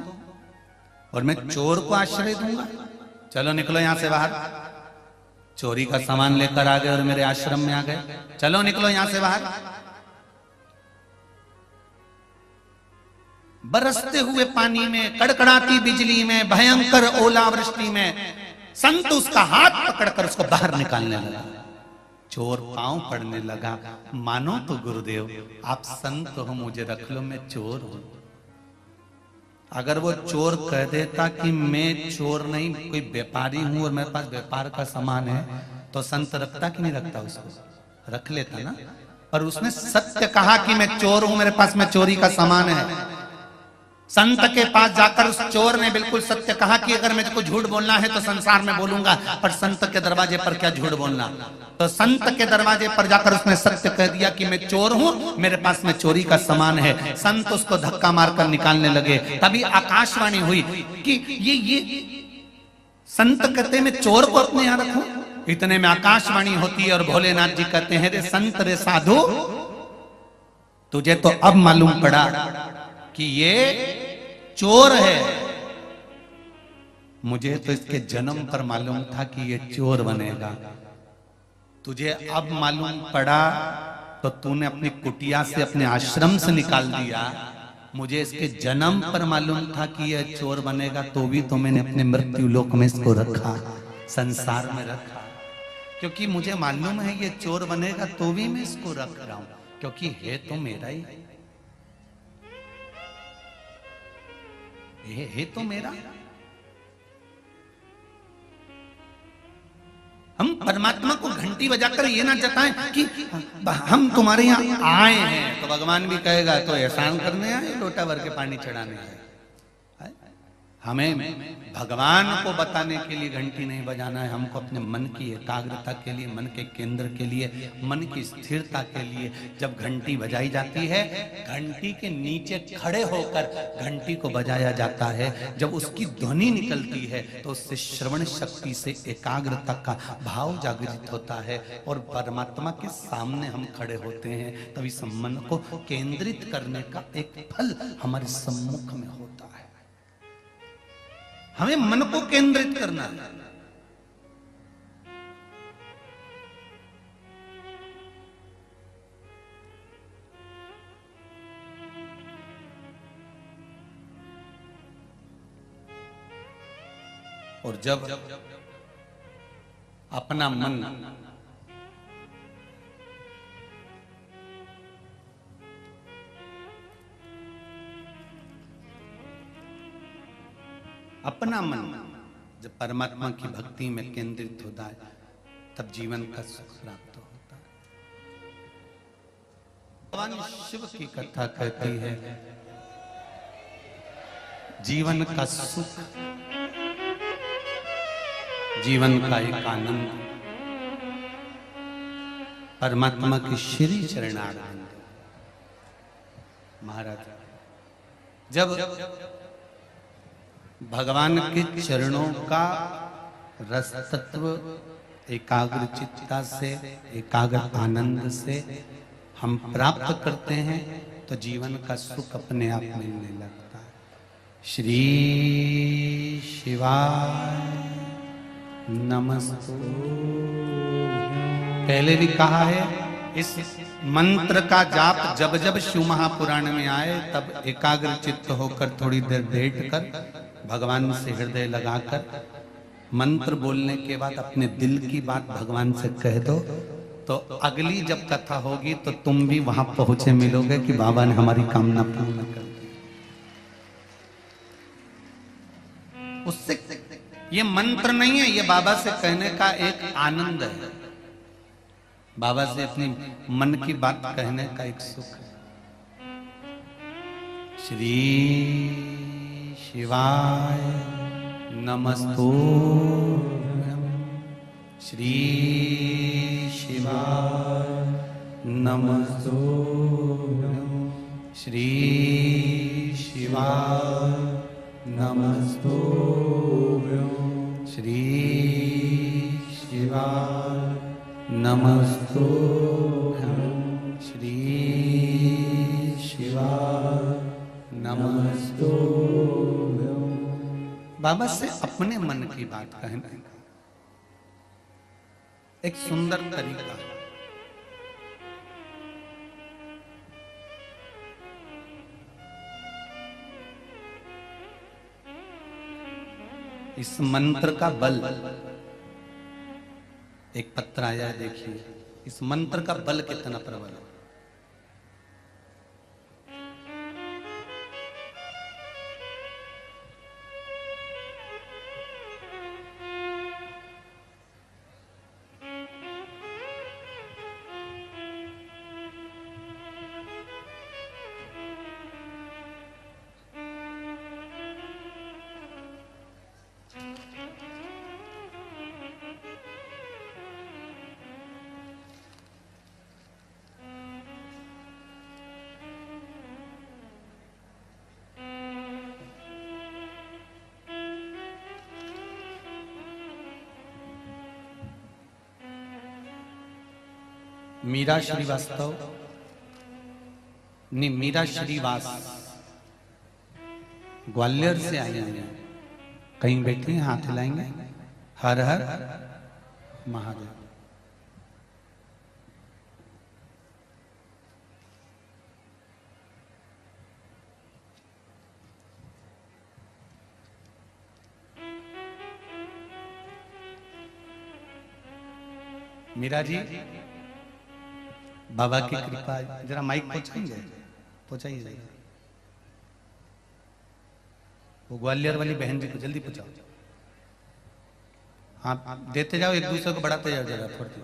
A: और मैं चोर को आश्रय दूंगा? चलो निकलो यहां से बाहर। चोरी का सामान लेकर आ गए और मेरे आश्रम में आ गए, चलो निकलो यहां से बाहर। बरसते हुए पानी में, कड़कड़ाती बिजली में, भयंकर ओलावृष्टि में संत उसका हाथ पकड़कर उसको बाहर निकालने लगा। चोर पांव पड़ने लगा, मानो तो गुरुदेव आप संत हो, मुझे रख लो, मैं चोर हूं। अगर वो चोर कह देता कि मैं चोर नहीं, कोई व्यापारी हूं और मेरे पास व्यापार का सामान है, तो संत रखता कि नहीं रखता? उसको रख लेता ना। पर उसने सत्य कहा कि मैं चोर हूं, मेरे पास में चोरी का सामान है। संत के पास जाकर उस चोर ने बिल्कुल सत्य कहा कि अगर मेरे को झूठ बोलना है तो संसार में बोलूंगा, पर संत के दरवाजे पर क्या झूठ बोलना। तो संत के दरवाजे पर जाकर उसने सत्य कह दिया कि मैं चोर हूं, मेरे पास में चोरी का सामान है। संत उसको धक्का मारकर निकालने लगे। तभी आकाशवाणी हुई कि ये संत कहते मैं चोर को अपने यहां रखूं। इतने में आकाशवाणी होती है और भोलेनाथ जी कहते हैं, रे संत रे साधु, तुझे तो अब मालूम पड़ा कि ये चोर है। मुझे तो इसके जन्म पर मालूम था कि ये चोर बनेगा, तुझे अब मालूम पड़ा तो तूने अपनी कुटिया से, अपने आश्रम से निकाल दिया। मुझे इसके जन्म पर मालूम था कि ये चोर बनेगा, तो भी तो मैंने अपने मृत्यु लोक में इसको रखा, संसार में रखा, क्योंकि मुझे मालूम है ये चोर बनेगा, तो भी मैं इसको रख रहा हूं, क्योंकि है तो मेरा ही, है तो मेरा। हम परमात्मा को घंटी बजाकर ये ना जताएं कि हम तुम्हारे यहाँ आए हैं, तो भगवान भी कहेगा तो एहसान करने आए, लोटा भर के पानी चढ़ाने आए। हमें भगवान को बताने के लिए घंटी नहीं बजाना है, हमको अपने मन की एकाग्रता के लिए, मन के केंद्र के लिए, मन की स्थिरता के लिए जब घंटी बजाई जाती है, घंटी के नीचे खड़े होकर घंटी को बजाया जाता है। जब उसकी ध्वनि निकलती है तो उससे श्रवण शक्ति से एकाग्रता का भाव जागृत होता है और परमात्मा के सामने हम खड़े होते हैं। तभी इस मन को केंद्रित करने का एक फल हमारे सम्मुख में होता है। हमें मन को केंद्रित करना है। और जब अपना मन जब परमात्मा की भक्ति में केंद्रित होता है, तब जीवन का सुख प्राप्त होता है। भगवान शिव की कथा कहती है, जीवन का सुख, जीवन का एक आनंद परमात्मा की श्री चरणारविंद। महाराज जब भगवान के चरणों का रस तत्व एकाग्र चित्ता से, एकाग्र आनंद से हम प्राप्त करते हैं तो जीवन का सुख अपने आप मिलने लगता है। श्री शिवाय नमस्तु। पहले भी कहा है, इस मंत्र का जाप जब जब शिव महापुराण में आए तब एकाग्र चित्त होकर थोड़ी देर बैठ कर भगवान से हृदय लगाकर मंत्र बोलने के बाद अपने दिल की बात भगवान से कह दो, तो अगली जब कथा होगी तो तुम भी वहां पहुंचे मिलोगे कि बाबा ने हमारी कामना पूर्ण कर दी। उससे ये मंत्र नहीं है, ये बाबा से कहने का एक आनंद है, बाबा से अपनी मन की बात कहने का एक सुख है। श्री शिवाय नमस्तुभ्यं, श्री शिवाय नमस्तुभ्यं, श्री शिवाय नमस्तुभ्यं, श्री शिवाय नमस्तुभ्यं, श्री शिवाय नमस्तुभ्यं। बाबा से अपने मन की बात कहना एक सुंदर तरीका है। इस मंत्र का बल, एक पत्र आया है देखिए, इस मंत्र का बल कितना प्रबल है। मीरा श्रीवास्तव नहीं, मीरा श्रीवास ग्वालियर से आई हैं, कहीं बैठी हैं, हाथ हिलाएंगे। हर हर महादेव। मीरा जी, बाबा की कृपा, जरा माइक पहुंचाएंगे, पहुंचाइए। वो ग्वालियर वाली बहन जी को जल्दी पहुंचाओ। हाँ, देते जाओ, एक दूसरे को बढ़ाते जाओ जरा थोड़ी।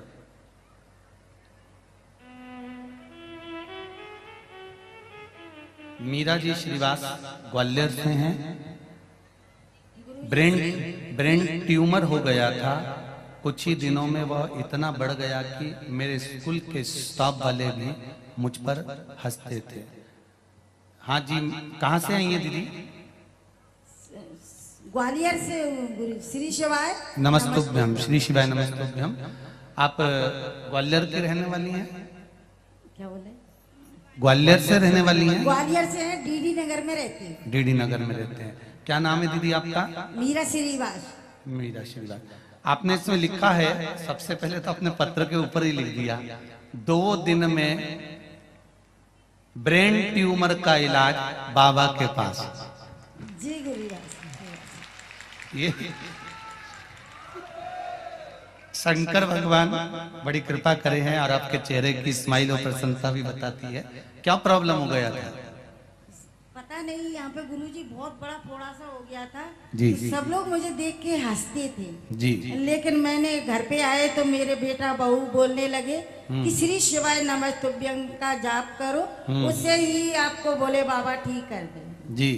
A: मीरा जी श्रीवास ग्वालियर से हैं। ब्रेन ट्यूमर हो गया था, कुछ ही दिनों में वह इतना बढ़ गया कि मेरे स्कूल के स्टाफ वाले भी मुझ पर हंसते थे। हाँ जी, कहाँ से आई हैं दीदी?
B: ग्वालियर से। श्री शिवाय
A: नमस्तुभ्यम, श्री शिवाय नमस्तुभ्यम। आप ग्वालियर की रहने वाली हैं?
B: क्या बोले?
A: ग्वालियर से रहने वाली हैं?
B: ग्वालियर से है, डीडी नगर में रहती है।
A: डीडी नगर में रहते हैं। क्या नाम है दीदी आपका?
B: मीरा श्रीवास।
A: मीरा श्रीवास। आपने इसमें लिखा है, सबसे पहले तो अपने पत्र के ऊपर ही लिख दिया, 2 दिन में ब्रेन ट्यूमर का इलाज बाबा के पास।
B: जी गुरुदास।
A: ये शंकर भगवान बड़ी कृपा करे हैं और आपके चेहरे की स्माइल और प्रसन्नता भी बताती है। क्या प्रॉब्लम हो गया था?
B: पता नहीं, यहाँ पे गुरुजी बहुत बड़ा फोड़ा सा हो गया था
A: जी,
B: तो
A: जी,
B: सब लोग मुझे देख के हंसते थे
A: जी।
B: लेकिन मैंने घर पे आए तो मेरे बेटा बहू बोलने लगे कि श्री शिवाय नमस्तुभ्यं का जाप करो, उससे ही आपको बोले बाबा ठीक कर दे
A: जी।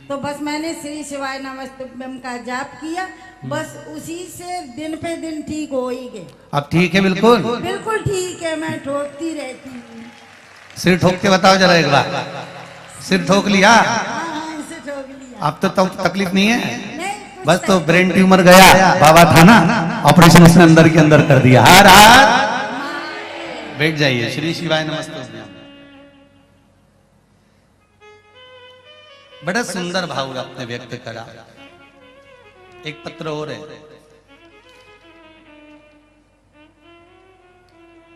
B: तो बस मैंने श्री शिवाय नमस्तुभ्यं का जाप किया, बस उसी से दिन पे दिन ठीक हो ही गए।
A: अब ठीक है? बिल्कुल
B: बिल्कुल ठीक है, मैं ठोकती रहती हूँ।
A: सिर ठोक के बताओ जरा एक बार। सिर ठोक लिया?
B: हाँ, इसे ठोक लिया।
A: अब तो तकलीफ नहीं है?
B: नहीं,
A: बस तो ब्रेन ट्यूमर गया, बाबा था ना, ऑपरेशन उसने अंदर के अंदर कर दिया। हर हर। बैठ जाइए। श्री शिवाय नमस्तुभ्यम। बड़ा सुंदर भाव आपने व्यक्त करा। एक पत्र और है,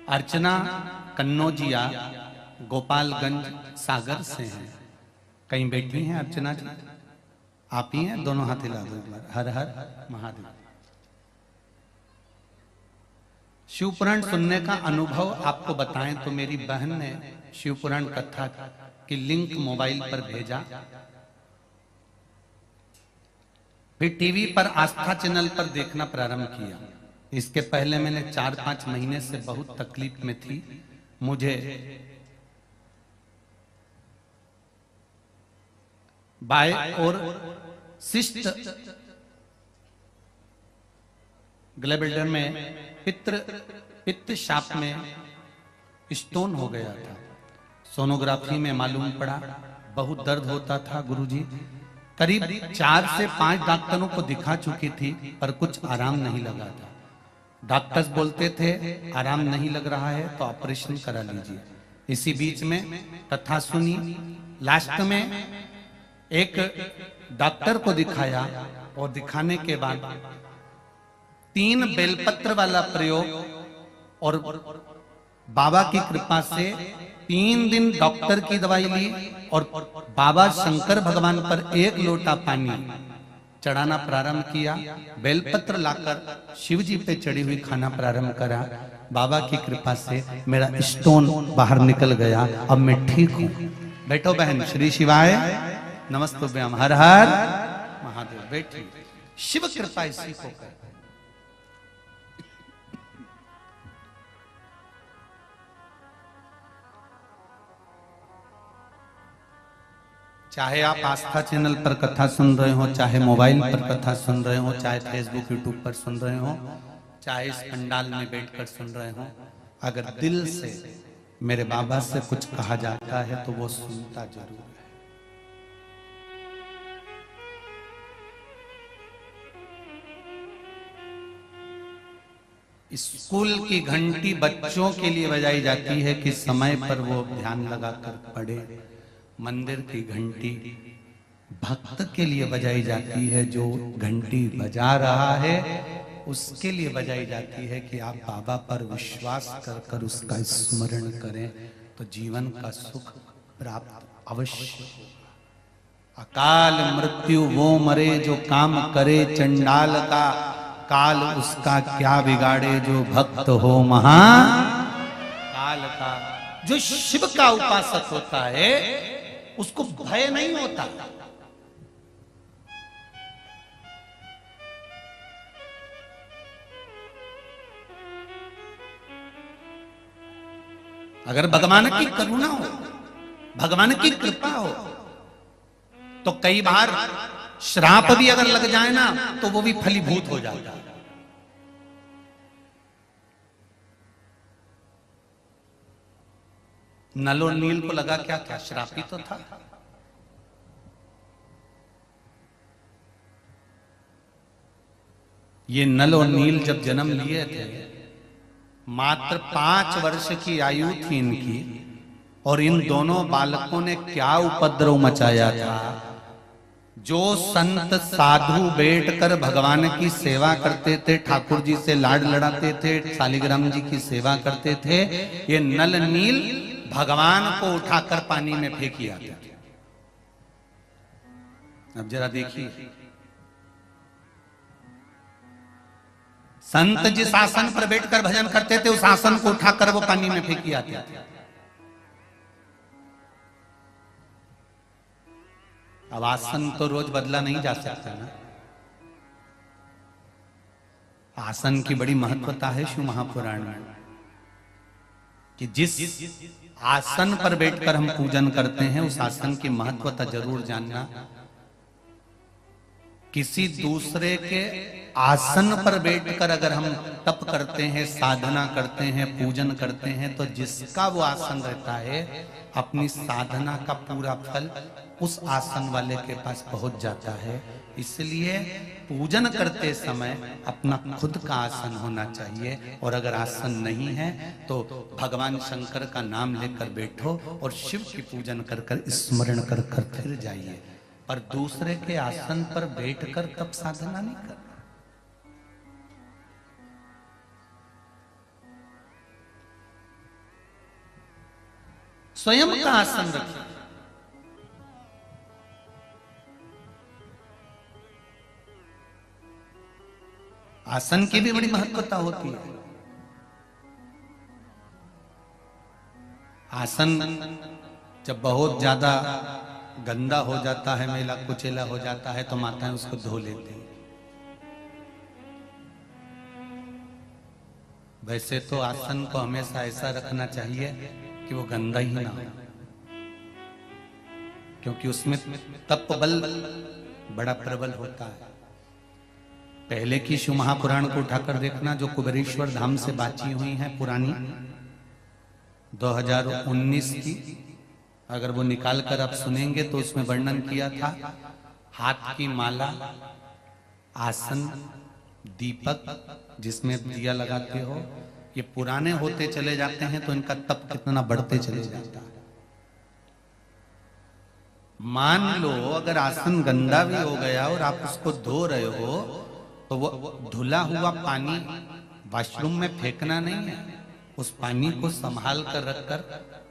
A: अर्चना कन्नौजिया गोपालगंज सागर से हैं, कहीं बैठी हैं अर्चना जी? आप ही हैं? दोनों हाथ हिला दो एक बार। हर हर महादेव। शिवपुराण सुनने का अनुभव आपको बताएं तो मेरी बहन ने शिवपुराण कथा की लिंक मोबाइल पर भेजा, फिर टीवी पर आस्था चैनल पर देखना प्रारंभ किया। इसके पहले मैंने 4-5 महीने से बहुत तकलीफ में थी। मुझे बाय और सिस्ट ग्लैब्लेडर में पित्त शाप में स्टोन हो गया था। सोनोग्राफी में मालूम पड़ा बहुत दर्द होता था। गुरुजी करीब 4 से 5 डॉक्टरों को दिखा चुकी थी पर कुछ आराम नहीं लगा था। डॉक्टर्स बोलते थे आराम नहीं लग रहा है तो ऑपरेशन करा लीजिए। इसी बीच में कथा सुनी। लास्ट में एक डॉक्टर को दिखाया और दिखाने के बाद 3 बेलपत्र वाला प्रयोग और बाबा की कृपा से 3 दिन डॉक्टर की दवाई ली और बाबा शंकर भगवान पर 1 लोटा पानी चढ़ाना प्रारंभ किया। बेलपत्र लाकर शिव जी पे चढ़ी हुई खाना प्रारंभ करा। बाबा की कृपा से मेरा स्टोन बाहर निकल गया। अब मैं ठीक हूं। बैठो बहन। श्री शिवाय नमस्तुभ्यम। हर हर महादेव। बैठी। शिव कृपा इसी को कर। चाहे आप आस्था चैनल पर कथा सुन रहे हो, चाहे मोबाइल पर कथा सुन रहे हो, चाहे फेसबुक यूट्यूब पर सुन रहे हो, चाहे इस पंडाल में बैठकर सुन रहे हो, अगर दिल से मेरे बाबा से कुछ कहा जाता है तो वो सुनता जरूर है। स्कूल की घंटी बच्चों के लिए बजाई जाती है कि समय पर वो ध्यान लगाकर पढ़े। मंदिर की घंटी भक्त के लिए बजाई जाती है। जो घंटी बजा रहा है उसके लिए बजाई जाती है कि आप बाबा पर विश्वास कर कर उसका स्मरण करें तो जीवन का सुख प्राप्त अवश्य होगा। अकाल मृत्यु वो मरे जो काम करे चंडाल का, काल उसका क्या बिगाड़े जो भक्त हो महा काल का। जो शिव का उपासक होता है उसको भय नहीं होता। अगर भगवान की करुणा हो, भगवान की कृपा हो तो कई बार श्राप भी अगर लग जाए ना तो वो भी फलीभूत हो जाता है। नल और नील को लगा क्या था? श्रापी तो था। ये नल और नील जब जन्म लिए थे मात्र 5 वर्ष की आयु थी इनकी, और इन दोनों बालकों ने क्या उपद्रव मचाया था। जो संत साधु बैठकर भगवान की सेवा करते थे, ठाकुर जी से लाड लड़ाते थे, शालिग्राम जी की सेवा करते थे, ये नल नील भगवान को उठाकर पानी में फेंक दिया। अब जरा देखिए, संत जिस आसन पर बैठकर भजन करते थे उस आसन को उठाकर वो पानी में फेंक दिया। अब आसन तो रोज बदला नहीं जा सकता ना। आसन की बड़ी महत्वता है शिव महापुराण में कि जिस आसन पर बैठकर हम पूजन करते हैं उस आसन की महत्वता जरूर जानना। किसी दूसरे के आसन पर बैठकर अगर हम तप करते हैं, साधना करते हैं, पूजन करते हैं तो जिसका वो आसन रहता है अपनी साधना का पूरा फल उस आसन वाले के पास पहुंच जाता है। इसलिए पूजन करते समय अपना खुद का आसन होना चाहिए, और अगर आसन नहीं है तो भगवान शंकर का नाम लेकर बैठो और शिव की पूजन कर कर स्मरण कर कर फिर जाइए। पर दूसरे के आसन पर बैठकर तब साधना नहीं कर। स्वयं का आसन रखिए। आसन की भी बड़ी महत्वता होती है। आसन जब बहुत ज्यादा गंदा हो जाता है, मैला कुचेला हो जाता है, तो माताएं उसको धो लेती हैं। वैसे तो आसन को हमेशा ऐसा रखना चाहिए कि वो गंदा ही ना हो, क्योंकि उसमें तप बल बड़ा प्रबल होता है। पहले की शिव महापुराण को उठाकर देखना, जो कुबेरेश्वर धाम से बाची हुई हैं पुरानी 2019 की, अगर वो निकाल कर आप सुनेंगे तो उसमें वर्णन किया था, हाथ की माला, आसन, दीपक जिसमें दिया लगाते हो, ये पुराने होते चले जाते हैं तो इनका तप कितना बढ़ते चले जाता है। मान लो अगर आसन गंदा भी हो गया और आप उसको धो रहे हो, तो वो धुला हुआ पानी वॉशरूम में फेंकना नहीं है, उस पानी को संभाल कर रखकर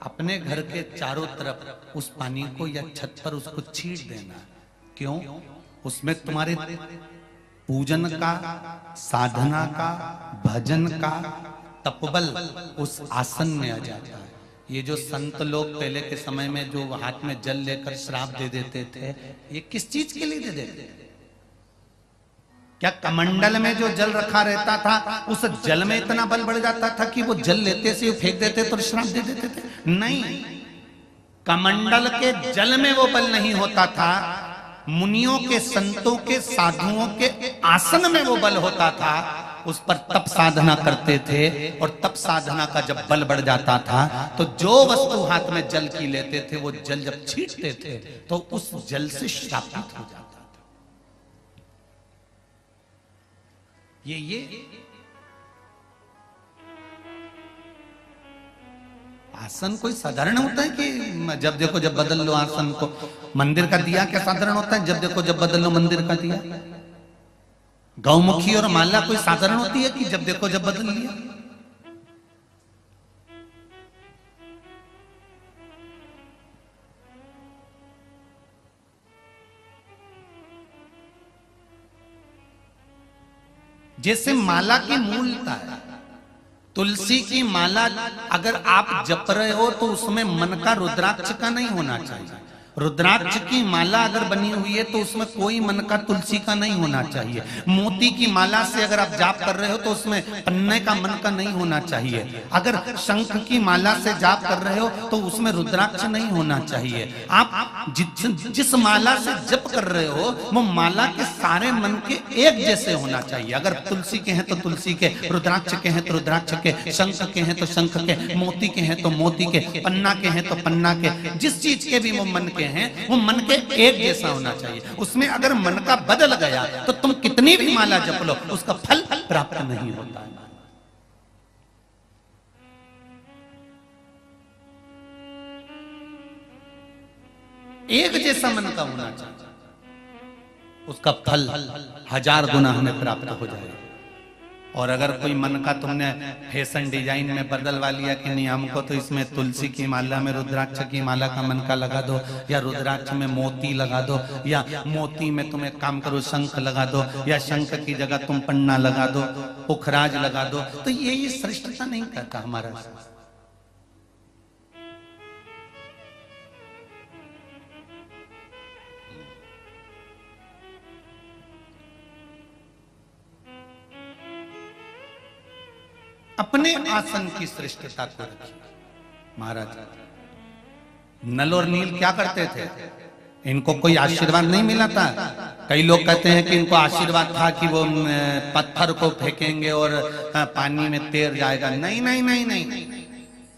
A: अपने घर के चारों तरफ उस पानी को या छत पर उसको छींट देना। क्यों? उसमें तुम्हारे पूजन का, साधना का, भजन का तपबल उस आसन में आ जाता है। ये जो संत लोग पहले के समय में जो हाथ में जल लेकर श्राप दे देते थे, ये किस चीज के लिए दे देते थे? क्या कमंडल में जो जल रखा रहता था उस जल में इतना बल बढ़ जाता था कि वो जल लेते से फेंक देते तो श्राप दे देते थे? नहीं, कमंडल के जल में वो बल नहीं होता था, मुनियों के, संतों के, साधुओं के आसन में वो बल होता था। उस पर तप साधना करते थे, और तप साधना का जब बल बढ़ जाता था तो जो वस्तु हाथ में जल की लेते थे, वो जल जब छींटते थे तो उस जल से श्रापित हो जाता था। ये आसन कोई साधारण होता है कि जब देखो जब बदल लो आसन को? मंदिर का दिया क्या साधारण होता है? जब देखो जब बदल लो मंदिर का दिया। गौमुखी और माला कोई साधारण होती है कि जब देखो जब बदल लिया? जैसे माला की मूलता है, तुलसी की माला अगर आप जप रहे हो तो उसमें मन का रुद्राक्ष का नहीं होना चाहिए। रुद्राक्ष की माला अगर बनी हुई है तो उसमें कोई मन का तुलसी का नहीं होना चाहिए। मोती की माला से अगर आप जाप कर रहे हो तो उसमें पन्ने का मन का नहीं होना चाहिए। अगर शंख की माला से जाप कर रहे हो तो उसमें रुद्राक्ष नहीं होना चाहिए। आप जिस माला से जप कर रहे हो वो माला के सारे मन के एक जैसे होना चाहिए। अगर तुलसी के हैं तो तुलसी के, रुद्राक्ष के हैं तो रुद्राक्ष के, शंख के हैं तो शंख के, मोती के हैं तो मोती के, पन्ना के हैं तो पन्ना के, जिस चीज के भी वो मन के हैं वो मन के एक जैसा होना चाहिए। उसमें अगर मन का बदल गया तो तुम कितनी भी माला जप लो उसका फल प्राप्त नहीं होता है। एक जैसा मन का होना चाहिए, उसका फल 1000 गुना हमें प्राप्त हो जाएगा। और अगर कोई मन का तुमने फैशन डिजाइन में बदलवा लिया कि नहीं हमको तो इसमें तुलसी की माला में रुद्राक्ष की माला का मन का लगा दो, या रुद्राक्ष में मोती लगा दो, या मोती में तुम एक काम करो शंख लगा दो, या शंख की जगह तुम पन्ना लगा दो, पुखराज लगा दो, तो ये श्रेष्ठता नहीं करता हमारा। अपने आसन की श्रेष्ठता को रखिए। महाराज नल और नील क्या करते थे? इनको कोई आशीर्वाद नहीं मिला था। कई लोग कहते हैं कि इनको आशीर्वाद था कि वो पत्थर को फेंकेंगे और पानी में तैर जाएगा। नहीं नहीं नहीं नहीं,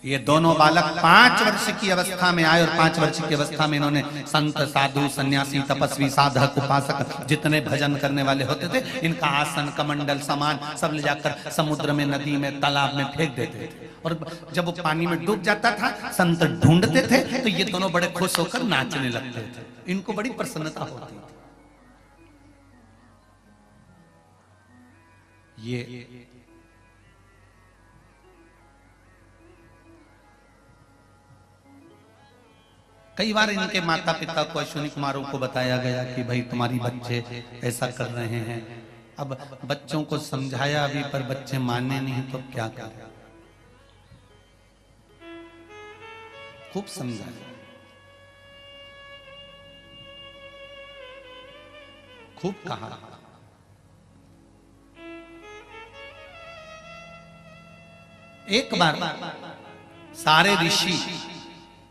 A: ये दोनों बालक 5 वर्ष की अवस्था में आए और 5 वर्ष की अवस्था में इन्होंने संत, साधु, सन्यासी, तपस्वी, साधक, उपासक जितने भजन करने वाले होते थे, इनका आसन, कमंडल, सामान सब ले जाकर समुद्र में, नदी में, तालाब में फेंक देते थे। और जब वो पानी में डूब जाता था, संत ढूंढते थे तो ये दोनों बड़े खुश होकर नाचने लगते थे। इनको बड़ी प्रसन्नता होती थी। ये कई बार इनके माता पिता को, अश्विनी कुमारों को बताया गया कि भाई तुम्हारी बच्चे ऐसा कर रहे हैं। अब बच्चों को समझाया अभी, पर बच्चे माने नहीं तो क्या करें। खूब समझाया, खूब कहा। एक बार सारे ऋषि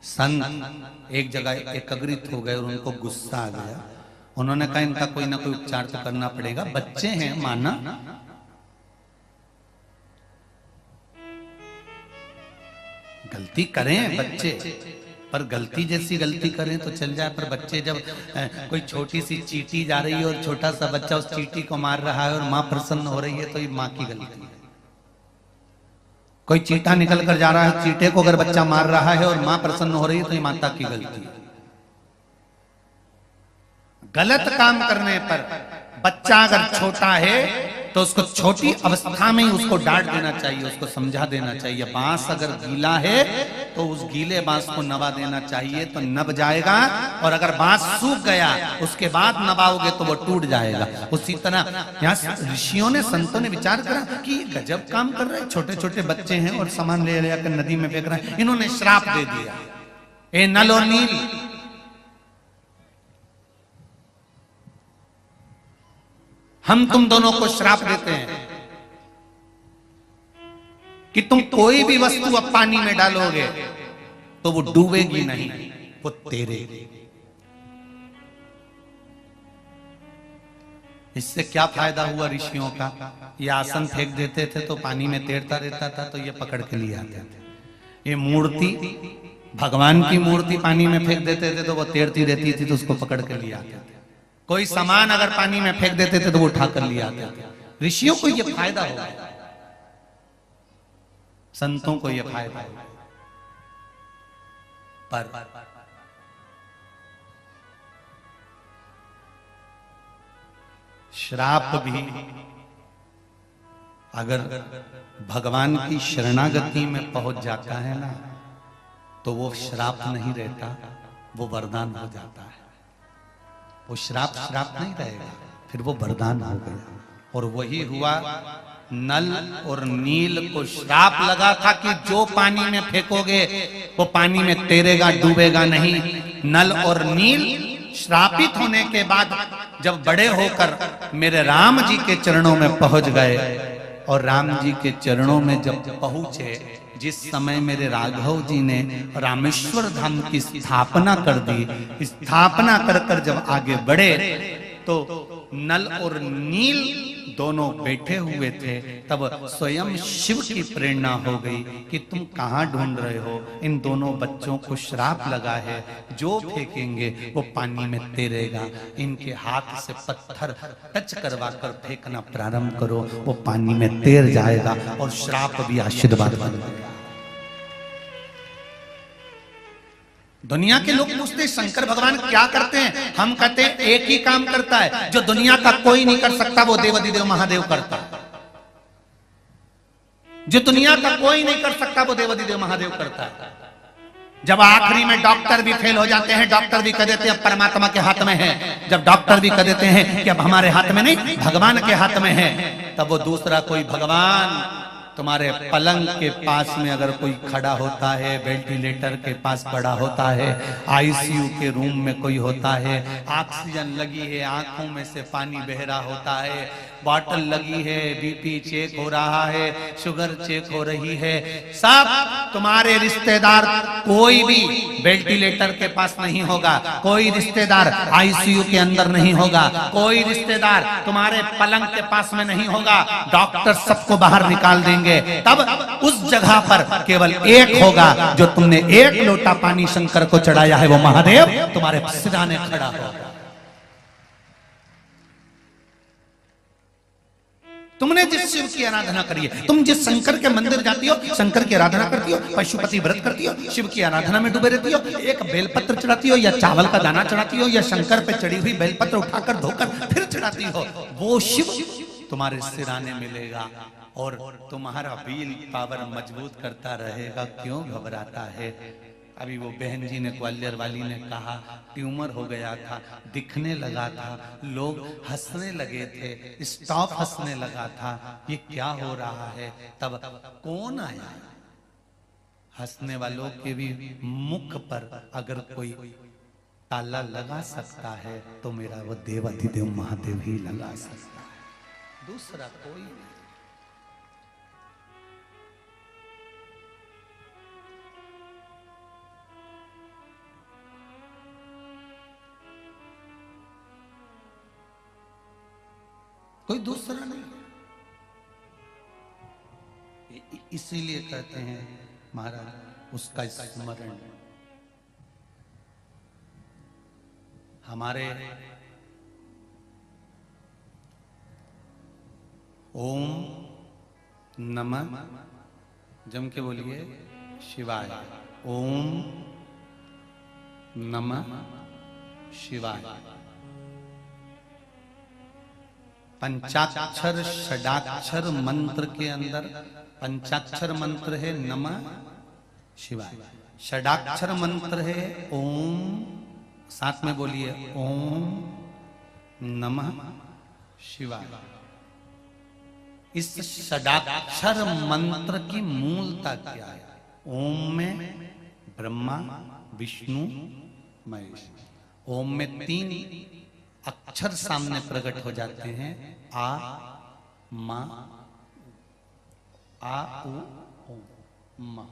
A: संत एक जगह एकत्रित हो गए और उनको गुस्सा आ गया। उन्होंने कहा इनका कोई ना कोई उपचार तो करना पड़ेगा, बच्चे हैं माना, गलती करें बच्चे, पर गलती जैसी गलती करें तो चल जाए, पर बच्चे जब कोई छोटी सी चींटी जा रही है और छोटा सा बच्चा उस चींटी को मार रहा है और माँ प्रसन्न हो रही है तो ये माँ की गलती है। कोई चींटा निकल कर जा रहा है, चींटे को अगर बच्चा मार रहा है और माँ प्रसन्न हो रही है तो ये माता की गलती है। गलत काम करने पर बच्चा अगर छोटा है तो उसको छोटी अवस्था में ही उसको डांट देना चाहिए, उसको समझा देना चाहिए। बांस अगर गीला है तो उस गीले बांस को नवा देना चाहिए तो नब जाएगा, और अगर बांस सूख गया उसके बाद नवाओगे तो वो टूट जाएगा। उसी तरह यहाँ ऋषियों ने, संतों ने विचार करा कि गजब काम कर रहे हैं, छोटे छोटे बच्चे हैं और सामान ले लेकर नदी में फेंक रहे हैं। इन्होंने श्राप दे दिया, ए नल और नील, हम तुम दोनों को श्राप देते हैं कि तुम कोई भी वस्तु अब पानी में डालोगे तो वो डूबेगी नहीं, वो तैरेगी। इससे क्या फायदा हुआ ऋषियों का? ये आसन फेंक देते थे तो पानी में तैरता रहता था, तो ये पकड़ के लिए आते थे। ये मूर्ति, भगवान की मूर्ति पानी में फेंक देते थे तो वो तैरती रहती थी, तो उसको पकड़ के लिए आते थे। कोई सामान अगर पानी में फेंक देते थे तो वो उठा कर लिए आते थे। ऋषियों को ये फायदा होगा, संतों को ये फायदा होगा। पर श्राप भी अगर भगवान की शरणागति में पहुंच जाता है ना, तो वो श्राप नहीं रहता, वो वरदान हो जाता है। वो श्राप नहीं रहेगा, फिर वो वरदान हो गया। और वही हुआ, नल और नील को श्राप लगा था कि जो पानी में फेंकोगे वो पानी में तैरेगा, डूबेगा नहीं। नल और नील श्रापित होने के बाद जब बड़े होकर मेरे राम जी के चरणों में पहुंच गए, और राम जी के चरणों में जब पहुंचे, जिस समय मेरे राघव जी ने रामेश्वर धाम की स्थापना कर दी, स्थापना कर कर जब आगे बढ़े तो नल और नील दोनों बैठे हुए थे। तब स्वयं शिव की प्रेरणा हो गई कि तुम कहाँ ढूंढ रहे हो? इन दोनों बच्चों को श्राप लगा है, जो फेंकेंगे वो पानी में तैरेगा। इनके हाथ से पत्थर टच करवा कर फेंकना प्रारंभ करो, वो पानी में तैर जाएगा और श्राप भी आशीर्वाद बन जाएगा। दुनिया के लोग पूछते शंकर भगवान क्या करते हैं? हम कहते हैं एक ही काम करता है, जो दुनिया का कोई नहीं कर सकता वो देवाधिदेव महादेव करता है। जो दुनिया का कोई नहीं कर सकता वो देवाधिदेव महादेव करता है। जब आखिरी में डॉक्टर भी फेल हो जाते हैं, डॉक्टर भी कह देते हैं अब परमात्मा के हाथ में है, जब डॉक्टर भी कह देते हैं कि अब हमारे हाथ में नहीं भगवान के हाथ में है, तब वो दूसरा कोई भगवान तुम्हारे पलंग के पास में अगर कोई खड़ा होता है, वेंटिलेटर के पास खड़ा होता है, आईसीयू के रूम में कोई होता है, ऑक्सीजन लगी है, आंखों में से पानी बह रहा होता है, बॉटल लगी है, बीपी चेक हो रहा है, शुगर चेक हो रही है, सब तुम्हारे रिश्तेदार कोई भी वेंटिलेटर के पास नहीं होगा, कोई रिश्तेदार आईसीयू के अंदर नहीं होगा, कोई रिश्तेदार तुम्हारे पलंग के पास में नहीं होगा, डॉक्टर सबको बाहर निकाल देंगे। तब उस जगह पर केवल एक होगा, जो तुमने एक लोटा पानी शंकर को चढ़ाया है, वो महादेव तुम्हारे सिराने खड़ा होगा। तुमने जिस शिव की आराधना करी है, तुम जिस शंकर के मंदिर जाती हो, शंकर की आराधना करती हो, पशुपति व्रत करती हो, शिव की आराधना में डूबे रहती हो, एक बेलपत्र चढ़ाती हो या चावल का दाना चढ़ाती हो या शंकर पे चढ़ी हुई बेलपत्र उठाकर धोकर फिर चढ़ाती हो, वो शिव तुम्हारे सिराने मिलेगा और तुम्हारा विल पावर मजबूत करता रहेगा। क्यों घबराता है? अभी वो बहन जी ने, ग्वालियर वाली ने कहा ट्यूमर हो गया था, दिखने लगा था, लोग हंसने लगे थे, स्टाफ हंसने लगा था, ये क्या हो रहा है? तब कौन आया? हंसने वालों के भी मुख पर अगर कोई ताला लगा सकता है तो मेरा वो देवाधिदेव महादेव ही लगा सकता है, दूसरा कोई नहीं। कोई दूसरा नहीं। इसीलिए कहते हैं महाराज उसका स्मरण हमारे ओम नमः, जम के बोलिए, शिवाय। ओम नमः शिवाय। पंचाक्षर षडाक्षर मंत्र के अंदर पंचाक्षर मंत्र है नमः शिवाय, षडाक्षर मंत्र है ओम, साथ में बोलिए ओम नमः शिवाय। इस षडाक्षर मंत्र की मूलता क्या है? ओम में ब्रह्मा विष्णु महेश, ओम में 3 अक्षर सामने प्रकट हो जाते हैं, आ मा आ उ ओ मा।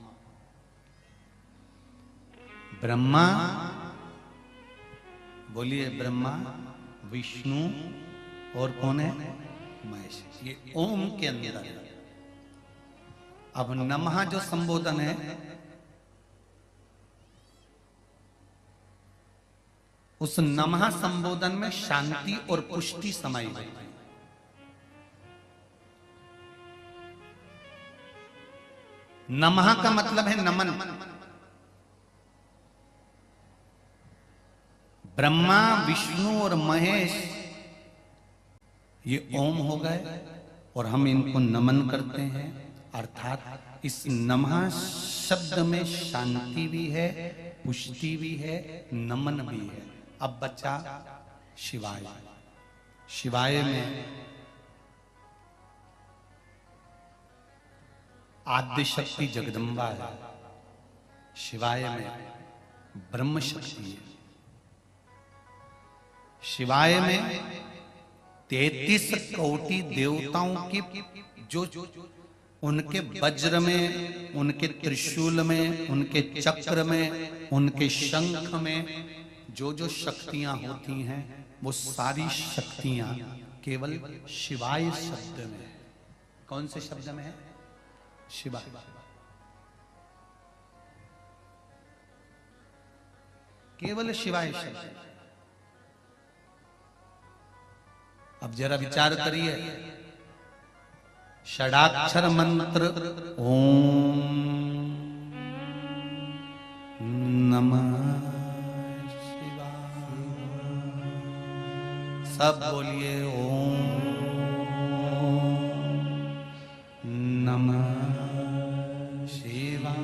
A: ब्रह्मा बोलिए, ब्रह्मा विष्णु और कौन है? महेश। ये ओम के अंदर है। अब नमः जो संबोधन है उस नमः संबोधन में शांति और पुष्टि समाई हुई है। नमः का मतलब है नमन। ब्रह्मा विष्णु और महेश ये ओम हो गए और हम इनको नमन करते हैं, अर्थात इस नमः शब्द में शांति भी है, पुष्टि भी है, नमन भी है। अब बचा शिवाय। शिवाय में आद्य शक्ति जगदम्बा है, शिवाय में ब्रह्म शक्ति है, शिवाय में 33 कोटि देवताओं की जो उनके वज्र में, उनके त्रिशूल में, उनके चक्र में, उनके शंख में जो शक्तियां होती हैं वो सारी शक्तियां केवल शिवाय शब्द में है। कौन से शब्द में है? शिवाय। केवल शिवाय शब्द। अब जरा विचार करिए, षडाक्षर मंत्र ओम नमः शिवाय, सब बोलिए ओम नमः शिवाय,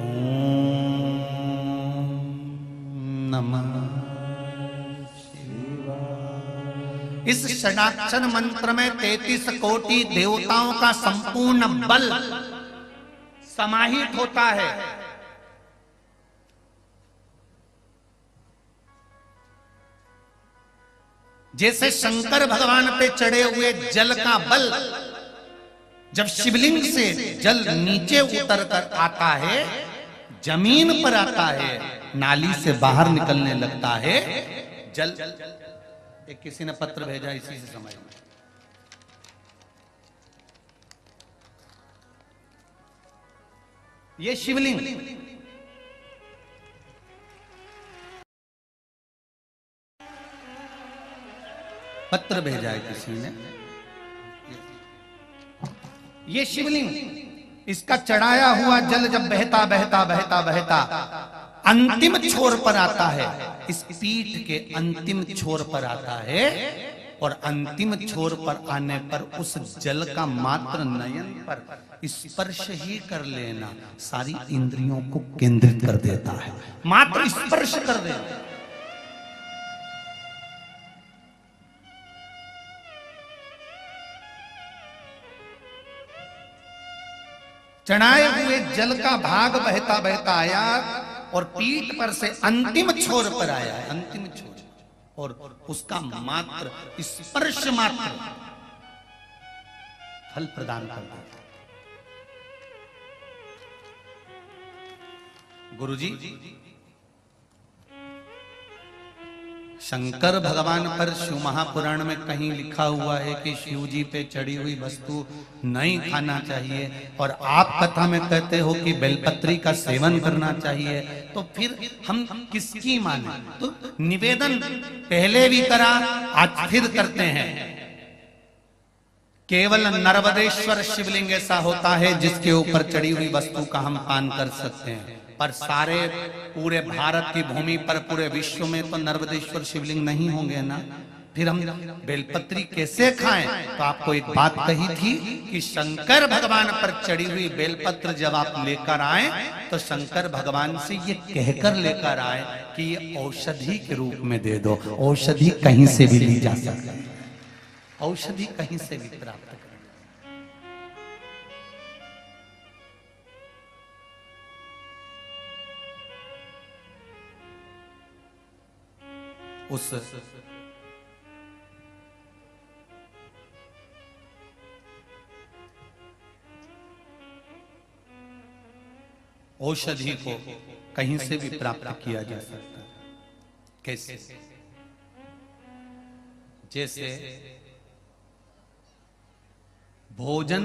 A: ओम नमः। इस षडाक्षर मंत्र में 33 कोटि देवताओं का संपूर्ण बल समाहित होता है। जैसे शंकर भगवान पे चढ़े हुए जल का बल जब शिवलिंग से जल नीचे उतर कर आता है, जमीन पर आता है, नाली से बाहर निकलने लगता है, जल। एक किसी ने पत्र भेजा, इसी से समझ में। ये शिवलिंग पत्र भेजा है किसी ने। ये शिवलिंग, इसका चढ़ाया हुआ जल जब बहता बहता बहता बहता अंतिम छोर पर आता है, इस पीठ के अंतिम छोर पर आता है, और अंतिम छोर पर आने पर उस जल का मात्र नयन पर स्पर्श ही कर लेना सारी इंद्रियों को केंद्रित कर देता है। मात्र स्पर्श कर देना। चढ़ाए हुए जल का भाग बहता बहता आया और पीठ पर से अंतिम छोर पर आया, अंतिम छोर, और उसका मात्र स्पर्श मात्र फल प्रदान कर देता। गुरुजी, शंकर भगवान पर शिव महापुराण में कहीं लिखा हुआ है कि शिव जी पे चढ़ी हुई वस्तु नहीं खाना चाहिए, और आप कथा में कहते हो कि बेलपत्री का सेवन करना चाहिए, तो फिर हम किसकी माने? तो निवेदन पहले भी करा, आज फिर करते हैं। केवल नर्मदेश्वर शिवलिंग ऐसा होता है जिसके ऊपर चढ़ी हुई वस्तु का हम पान कर सकते हैं, पर सारे पूरे भारत की भूमि पर, पूरे विश्व में तो नर्मदेश्वर शिवलिंग नहीं होंगे ना, फिर हम बेलपत्री कैसे खाएं? तो आपको एक बात कही थी कि शंकर भगवान पर चढ़ी हुई बेलपत्र जब आप लेकर आए तो शंकर भगवान से ये कहकर लेकर आए कि ये औषधि के रूप में दे दो। औषधि कहीं से भी ली जा सकती है, औषधि कहीं से भी प्राप्त करें। उस औषधि को कहीं से भी प्राप्त किया जा सकता है। कैसे? जैसे भोजन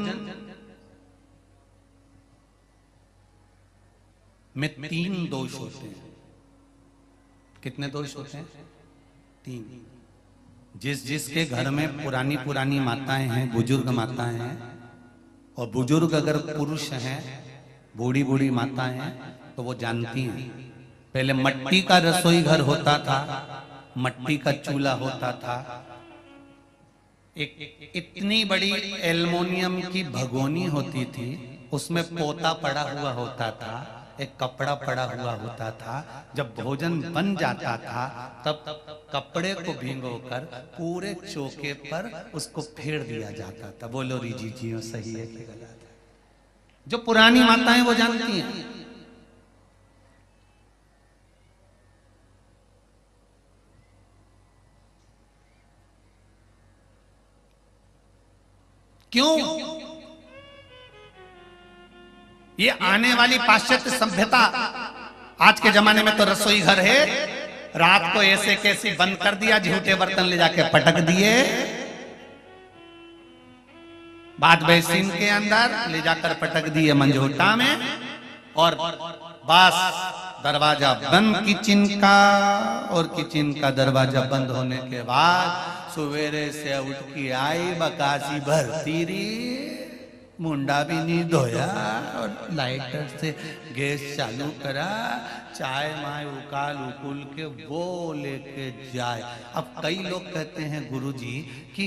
A: में 3 दोष होते हैं। कितने दोष होते हैं? 3। जिसके घर में पुरानी पुरानी माताएं हैं, बुजुर्ग माताएं हैं, और बुजुर्ग अगर पुरुष हैं, बूढ़ी बूढ़ी माताएं हैं, तो वो जानती हैं। पहले मट्टी का रसोई घर होता था, मट्टी का चूल्हा होता था, एक इतनी बड़ी एल्युमिनियम की भगोनी होती थी, उसमें पोता पड़ा हुआ होता था, एक कपड़ा पड़ा हुआ होता था। जब भोजन बन जाता था तब कपड़े को भिगोकर पूरे चौके पर उसको फेर दिया जाता था। बोलो रीजी जी, सही है कि गलत है? जो पुरानी माताएं वो जानती हैं। क्यों? ये आने वाली पाश्चात्य सभ्यता, आज के जमाने में तो रसोई घर है, रात को ऐसे कैसे बंद कर दिया, झूठे बर्तन ले जाके पटक दिए, बाद बेसिन के अंदर ले जाकर पटक दिए मंझोटा में, और बस दरवाजा बंद किचन का, और किचन का दरवाजा बंद होने के बाद सवेरे से उठ के आई, बकासी भरती रही, मुंडा भी नहीं धोया, और लाइटर से गैस चालू करा, चाय माय उकाल उकुल के वो लेके जाए। अब कई लोग कहते हैं गुरुजी कि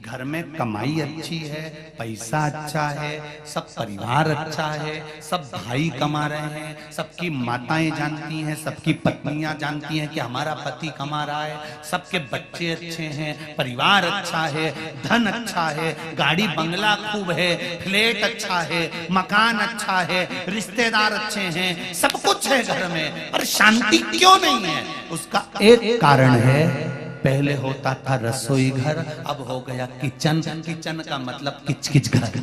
A: घर में कमाई अच्छी है, पैसा अच्छा है, सब परिवार अच्छा है, सब भाई कमा रहे हैं, सबकी माताएं जानती हैं, सबकी पत्नियां जानती हैं कि हमारा पति कमा रहा है, सबके बच्चे अच्छे हैं, परिवार अच्छा है, धन अच्छा है, गाड़ी बंगला खूब है, फ्लैट अच्छा है, मकान अच्छा है, रिश्तेदार अच्छे हैं, सब कुछ है घर में, पर शांति क्यों नहीं है? उसका एक कारण है, पहले होता था रसोई घर, अब हो गया किचन। किचन का मतलब किच-किच घर।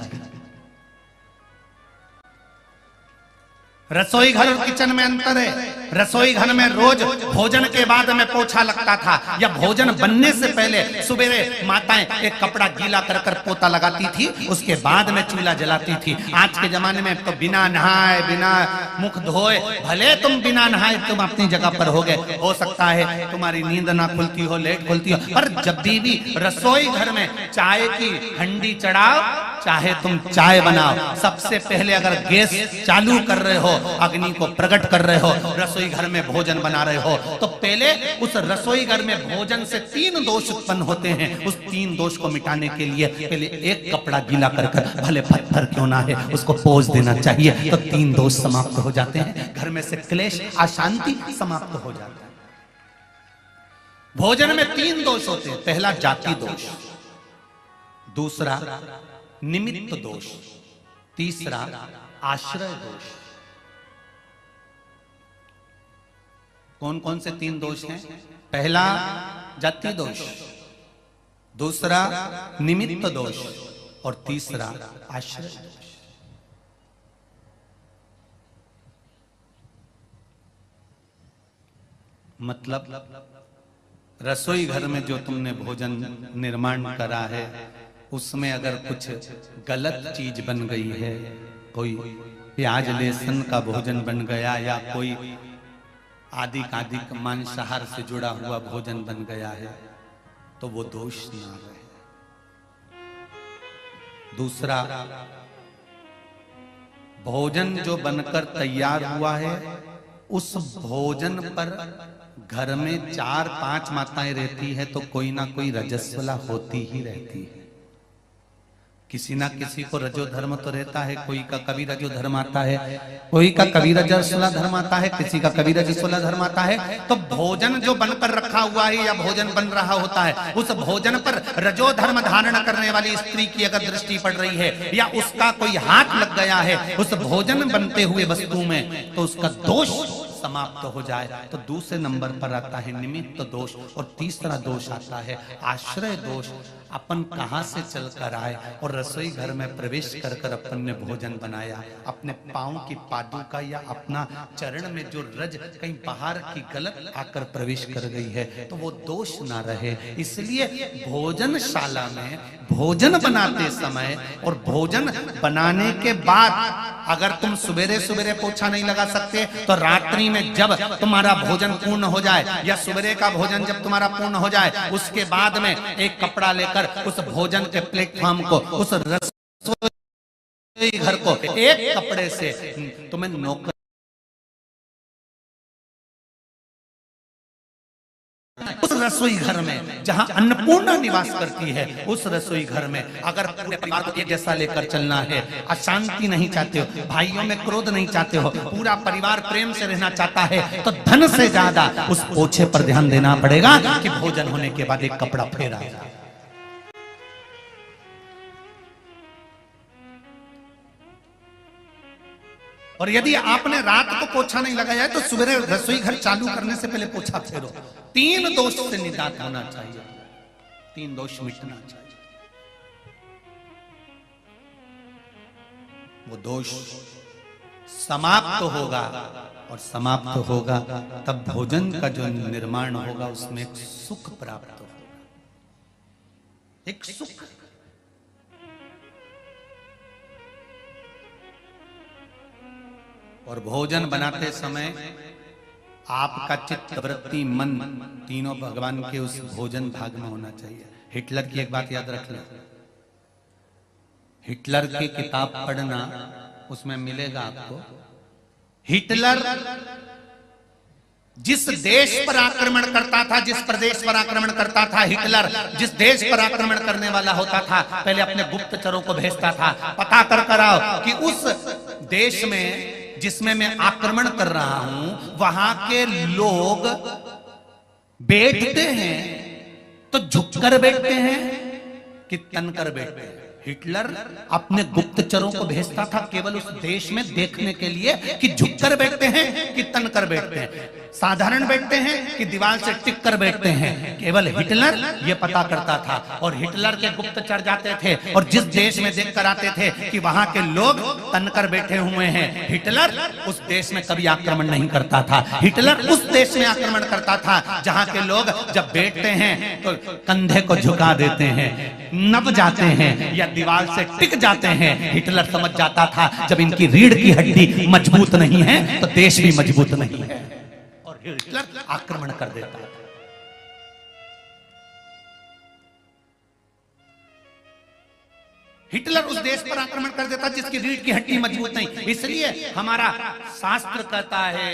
A: रसोई घर और किचन में अंतर है। रसोई घर में रोज भोजन के बाद में पोछा लगता था, या भोजन बनने से पहले सुबेरे माताएं एक कपड़ा गीला कर कर पोता लगाती थी, उसके बाद में चूल्हा जलाती थी। आज के जमाने में तो बिना नहाए, बिना मुख धोए, भले तुम बिना नहाए तुम अपनी जगह पर हो गए, हो सकता है तुम्हारी नींद ना खुलती हो, लेट खुलती हो, पर जब भी रसोई घर में चाय की हंडी चढ़ाओ, चाहे तुम चाय बनाओ, सबसे पहले अगर गैस चालू कर रहे हो, अग्नि को प्रकट कर रहे हो, रसोई घर में भोजन बना रहे हो, तो पहले उस रसोई घर में भोजन से 3 दोष उत्पन्न होते हैं। उस 3 दोष को मिटाने के लिए पहले एक कपड़ा गीला कर कर, भले पत्थर क्यों ना है, उसको पोंछ देना चाहिए, तो 3 दोष समाप्त हो जाते हैं। घर में से क्लेश, अशांति समाप्त हो जाता है। भोजन में 3 दोष होते हैं। पहला जाति दोष, दूसरा निमित्त दोष, तीसरा आश्रय दोष। कौन कौन से 3 दोष हैं? पहला जाति दोष, दूसरा निमित्त दोष और तीसरा आश्रय दोष। मतलब रसोई घर में जो तुमने भोजन निर्माण करा है उसमें अगर कुछ गलत चीज बन गई है, कोई प्याज लहसुन का भोजन बन गया या कोई आदि मांसाहार से जुड़ा हुआ भोजन बन गया है तो वो दोष ना रहे। दूसरा, भोजन जो बनकर तैयार हुआ है उस भोजन पर घर में 4-5 माताएं रहती है तो कोई ना कोई रजस्वला होती ही रहती है। किसी ना किसी को रजो धर्म तो रहता है, कोई का कभी रजो धर्म आता है, कोई का कभी रजस्वला धर्म आता है, किसी का कभी रजस्वला धर्म आता है। तो भोजन जो बनकर रखा हुआ है या भोजन बन रहा होता है उस भोजन पर रजो धर्म धारण करने वाली स्त्री की अगर दृष्टि पड़ रही है या उसका कोई हाथ लग गया है उस भोजन बनते हुए वस्तु में तो उसका दोष समाप्त हो जाए। तो दूसरे नंबर पर आता है निमित्त दोष और तीसरा दोष आता है आश्रय दोष। अपन कहां से चलकर आए और रसोई घर में प्रवेश कर कर अपन ने भोजन बनाया, अपने पांव की पादुका या अपना चरण में जो रज कहीं बाहर की गलत आकर प्रवेश कर गई है तो वो दोष ना रहे। इसलिए भोजनशाला में भोजन बनाते समय और भोजन बनाने के बाद अगर तुम सवेरे सवेरे पोछा नहीं लगा सकते तो रात्रि में जब तुम्हारा भोजन पूर्ण हो जाए या सवेरे का भोजन जब तुम्हारा पूर्ण हो जाए उसके बाद में एक कपड़ा लेकर उस भोजन के प्लेटफॉर्म को, उस रसोई घर को एक कपड़े से तुम्हें नौकर उस रसोई घर में जहां अन्नपूर्णा निवास करती है उस रसोई घर में अगर पूरे परिवार को एक जैसा लेकर चलना है, अशांति नहीं चाहते हो, भाइयों में क्रोध नहीं चाहते हो, पूरा परिवार प्रेम से रहना चाहता है तो धन से ज्यादा उस पोछे पर ध्यान देना पड़ेगा कि भोजन होने के बाद एक कपड़ा फेरा जाए। और यदि आपने रात को पोछा नहीं लगाया है तो सुबह रसोई घर चालू करने से पहले पोछा फेरो। 3 दोष से निजात होना चाहिए, 3 दोष मिटना चाहिए। वो दोष समाप्त होगा और समाप्त होगा तब भोजन का जो निर्माण होगा उसमें एक सुख प्राप्त होगा, एक सुख। और भोजन बनाते समय आपका चित्त वृत्ति मन तीनों भगवान के उस भोजन भाग में होना चाहिए। हिटलर की एक बात याद रख लें, हिटलर की किताब पढ़ना उसमें मिलेगा आपको। हिटलर जिस देश पर आक्रमण करता था, जिस प्रदेश पर आक्रमण करता था, हिटलर जिस देश पर आक्रमण करने वाला होता था पहले अपने गुप्तचरों को भेजता था, पता कर आओ कि उस देश में जिसमें मैं आक्रमण कर रहा हूं वहां के लोग बैठते हैं तो झुककर बैठते हैं कि तनकर बैठते हैं। हिटलर अपने गुप्तचरों को भेजता था केवल उस देश में देखने के लिए कि झुककर बैठते हैं कि तनकर बैठते हैं, साधारण बैठते हैं कि दीवार से टिक कर बैठते हैं। केवल हिटलर ये पता करता था और हिटलर के गुप्तचर जाते थे और जिस देश में देखकर आते थे कि वहां के लोग तनकर बैठे हुए हैं, हिटलर उस देश में कभी आक्रमण नहीं करता था। हिटलर उस देश में आक्रमण करता था जहां के लोग जब बैठते हैं तो कंधे को झुका देते हैं, नब जाते हैं या दीवार से टिक जाते हैं। हिटलर समझ जाता था जब इनकी रीढ़ की हड्डी मजबूत नहीं है तो देश भी मजबूत नहीं है और हिटलर आक्रमण कर देता था। हिटलर उस देश पर आक्रमण कर देता जिसकी रीढ़ की हड्डी मजबूत नहीं। इसलिए हमारा शास्त्र कहता है,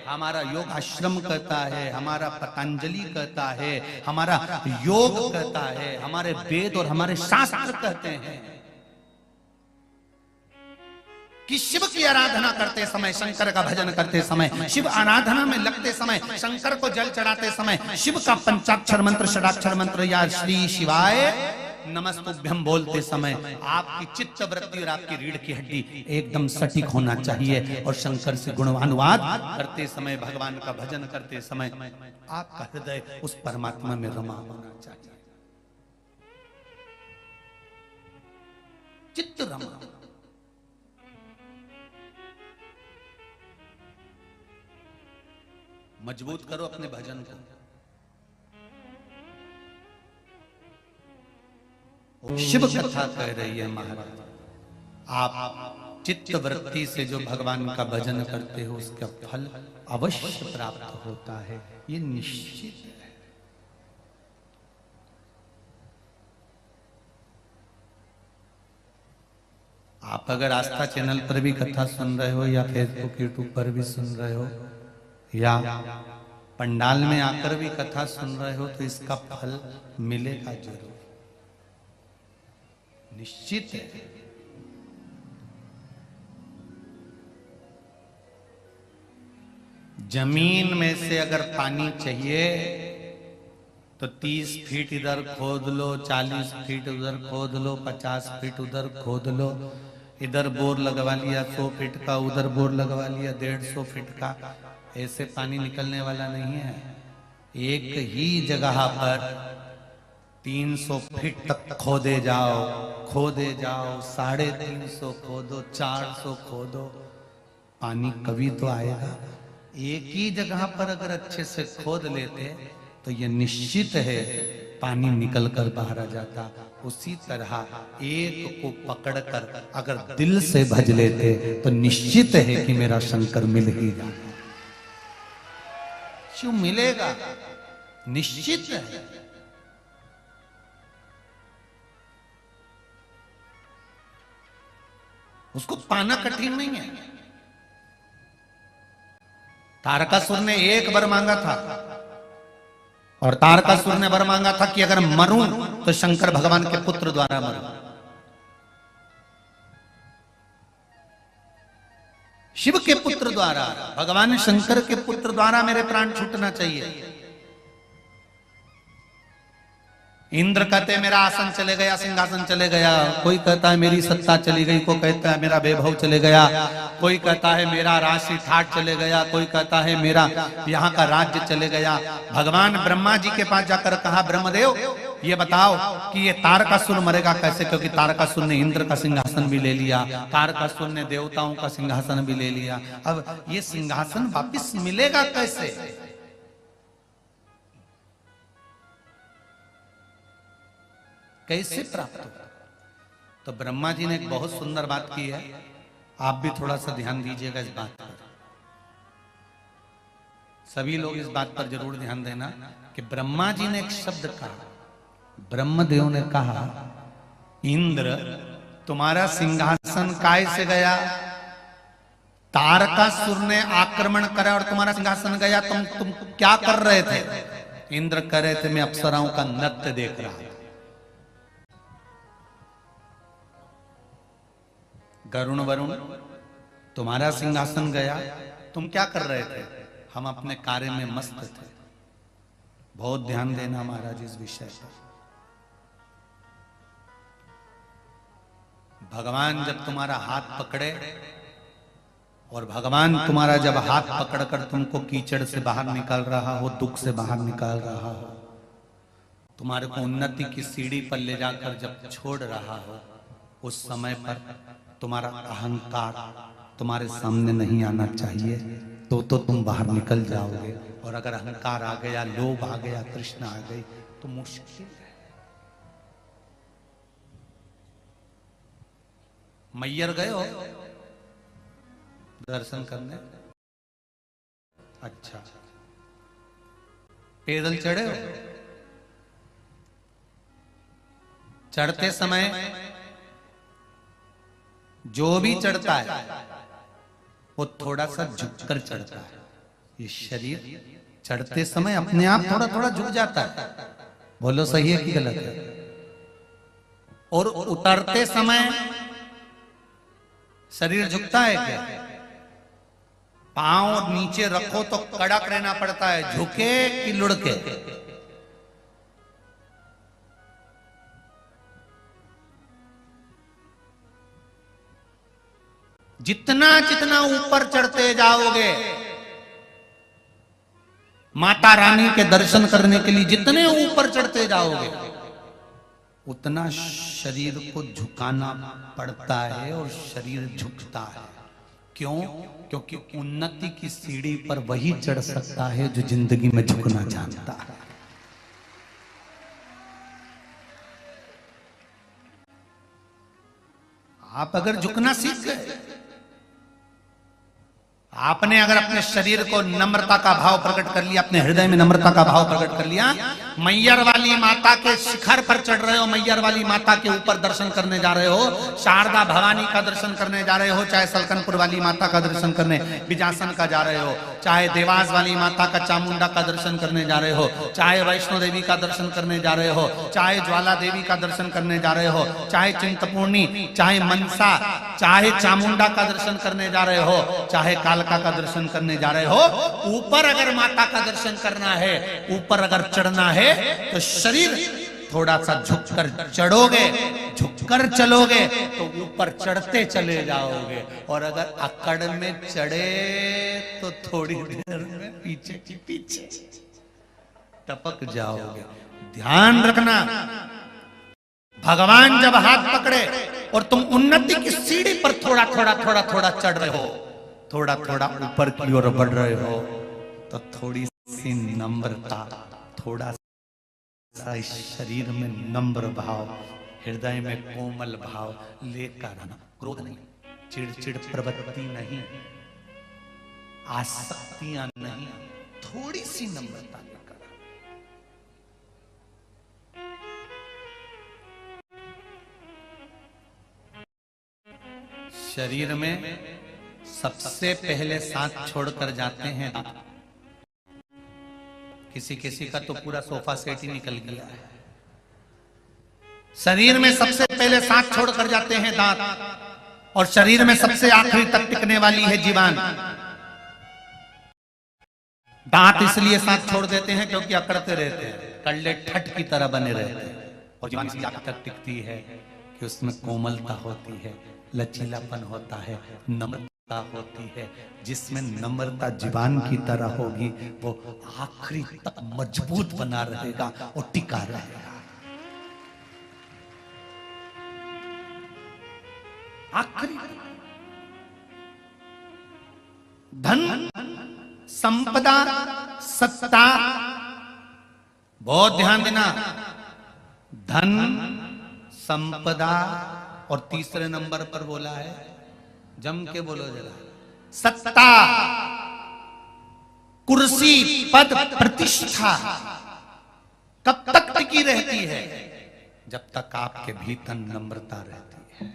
A: हमारा योग आश्रम कहता है, हमारा पतंजलि कहता है, हमारा योग कहता है, हमारे वेद और हमारे शास्त्र कहते हैं कि शिव की आराधना करते समय, शंकर का भजन करते समय, शिव आराधना में लगते समय, शंकर को जल चढ़ाते समय शिव का पंचाक्षर मंत्र, षडाक्षर मंत्र या श्री शिवाय नमस्तुभ्यम बोलते समय आपकी चित्त वृत्ति और आपकी रीढ़ की हड्डी एकदम सटीक होना चाहिए। और शंकर से गुणानुवाद करते समय, भगवान का भजन करते समय आपका हृदय उस परमात्मा में रमा होना चाहिए, चित्त रमा। मजबूत करो अपने भजन को। शिव कथा कह रही है महाराज, आप चित्त वृत्ति से जो भगवान का भजन करते हो उसका फल अवश्य प्राप्त होता है, ये निश्चित है। आप अगर आस्था चैनल पर भी कथा सुन रहे हो या फेसबुक यूट्यूब पर भी सुन रहे हो या पंडाल में आकर भी कथा सुन रहे हो तो इसका फल मिलेगा जरूर, निश्चित है। जमीन में से अगर पानी चाहिए तो 30 फीट इधर खोद लो, 40 फीट उधर खोद लो, 50 फीट उधर खोद लो, इधर बोर लगवा लिया 100 फीट का, उधर बोर लगवा लिया 150 फीट का, ऐसे पानी निकलने वाला नहीं है। एक ही जगह पर 300 फीट तक खोदे जाओ, खोदे जाओ, 350 खोदो, 400 खोदो, पानी कभी तो आएगा। एक ही जगह पर अगर अच्छे से खोद लेते तो ये निश्चित है पानी निकल कर बाहर आ जाता। उसी तरह एक को पकड़कर अगर दिल से भज लेते तो निश्चित है कि मेरा शंकर मिल ही जाएगा। क्यों मिलेगा, निश्चित है। उसको पाना कठिन नहीं है। तारकासुर ने एक वर मांगा था और तारकासुर ने वर मांगा था कि अगर मरूं तो शंकर भगवान के पुत्र द्वारा मरूं। शिव के पुत्र द्वारा, भगवान शंकर के पुत्र द्वारा मेरे प्राण छूटना चाहिए। इंद्र कहते मेरा आसन चले गया, सिंहासन चले गया, कोई कहता है मेरी सत्ता चली गई, कोई कहता है मेरा वैभव चले गया, कोई कहता है मेरा राशि ठाट चले गया, कोई कहता है मेरा यहाँ का राज्य चले गया। भगवान ब्रह्मा जी के पास जाकर कहा, ब्रह्मदेव ये बताओ कि ये तारकासुर मरेगा कैसे, क्योंकि तारकासुर ने इंद्र का सिंहासन भी ले लिया, तारकासुर ने देवताओं का सिंहासन भी ले लिया, अब ये सिंहासन वापिस मिलेगा कैसे? कैसे प्राप्त होगा? तो ब्रह्मा जी ने एक बहुत सुंदर बात की है, आप भी थोड़ा सा ध्यान दीजिएगा इस बात पर। सभी लोग इस बात पर जरूर ध्यान देना कि ब्रह्मा जी ने एक शब्द कहा, ब्रह्मदेव ने कहा, इंद्र तुम्हारा सिंहासन काय से गया? तारकासुर ने आक्रमण करा और तुम्हारा सिंहासन गया, तुम क्या कर रहे थे? इंद्र कह रहे थे मैं अप्सराओं का नृत्य देख रहा था। गरुण वरुण तुम्हारा सिंहासन गया, तुम क्या कर रहे थे? हम अपने कार्य में मस्त थे। बहुत ध्यान देना महाराज इस विषय पर। भगवान जब तुम्हारा हाथ पकड़े और भगवान तुम्हारा जब हाथ पकड़कर तुमको कीचड़ से बाहर निकाल रहा हो, दुख से बाहर निकाल रहा हो, तुम्हारे को उन्नति की सीढ़ी पर ले जाकर जब छोड़ रहा हो, उस समय पर तुम्हारा अहंकार तुम्हारे सामने नहीं आना चाहिए, तो तुम बाहर निकल जाओगे। और अगर अहंकार आ गया, लोभ आ गया, तृष्णा आ गई तो मुश्किल है। मैयर गए हो दर्शन करने? अच्छा, पैदल चढ़े हो? चढ़ते समय जो भी चढ़ता है वो थोड़ा सा झुककर चढ़ता है। ये शरीर चढ़ते समय अपने आप थोड़ा थोड़ा झुक जाता है। बोलो सही है कि गलत है? और उतरते समय शरीर झुकता है क्या? पांव नीचे रखो तो कड़क रहना पड़ता है, झुके कि लुढ़के? जितना जितना ऊपर चढ़ते जाओगे, माता रानी के दर्शन करने के लिए जितने ऊपर चढ़ते जाओगे, उतना शरीर को झुकाना पड़ता है और शरीर झुकता है। क्यों? क्योंकि उन्नति की सीढ़ी पर वही चढ़ सकता है जो जिंदगी में झुकना जानता है। आप अगर झुकना सीख गए, आपने अगर अपने शरीर को नम्रता का भाव प्रकट कर लिया, अपने हृदय में नम्रता का भाव प्रकट कर लिया, मैयर वाली माता के शिखर पर चढ़ रहे हो, मैयर वाली माता के ऊपर दर्शन करने जा रहे हो, शारदा भवानी का दर्शन करने जा रहे हो, चाहे सलकनपुर वाली माता का दर्शन करने बिजासन का जा रहे हो, चाहे देवास वाली माता का चामुंडा का दर्शन करने जा रहे हो, चाहे वैष्णो देवी का दर्शन करने जा रहे हो, चाहे ज्वाला देवी का दर्शन करने जा रहे हो, चाहे चिंतपूर्णी, चाहे मनसा, चाहे चामुंडा का दर्शन करने जा रहे हो, चाहे कालका का दर्शन करने जा रहे हो, ऊपर अगर माता का दर्शन करना है, ऊपर अगर चढ़ना है, तो शरीर थोड़ा सा झुककर चढ़ोगे, झुककर चलोगे तो ऊपर चढ़ते चले जाओगे। और अगर अकड़ में चढ़े तो थोड़ी देर में पीछे की पीछे टपक जाओगे। ध्यान रखना, भगवान जब हाथ पकड़े और तुम उन्नति की सीढ़ी पर थोड़ा थोड़ा थोड़ा थोड़ा चढ़ रहे हो, थोड़ा थोड़ा ऊपर की ओर बढ़ रहे हो, तो थोड़ी सी नम्रता, थोड़ा सा शरीर में नम्र भाव, हृदय में कोमल भाव लेकर आना। क्रोध नहीं, चिड़चिड़ प्रवृत्ति नहीं, आसक्तियां नहीं, थोड़ी सी नम्रता लेकर। शरीर में सबसे पहले सांस छोड़कर जाते हैं दांत। किसी किसी का तो पूरा सोफा सेट ही निकल गया है। शरीर में सबसे पहले सांस छोड़कर जाते हैं दांत, और शरीर में सबसे आखिरी तक टिकने वाली है जीवान। दांत इसलिए सांस छोड़ देते हैं क्योंकि अकड़ते रहते हैं, कल्ले ठट की तरह बने रहते हैं, और जीवान इसलिए आखिर तक टिकती है कि उसमें कोमलता होती है, लचीलापन होता है, नम्रता होती है। जिसमें नम्रता जीवान की तरह होगी, वो आखिरी तक मजबूत बना रहेगा और टिका रहेगा। आखिरी धन, संपदा, सत्ता, बहुत ध्यान देना, धन, संपदा, और तीसरे नंबर पर बोला है, जम के बोलो जरा, सत्ता, कुर्सी, पद, प्रतिष्ठा कब तक टिकी रहती है? जब तक आपके भीतर नम्रता रहती है।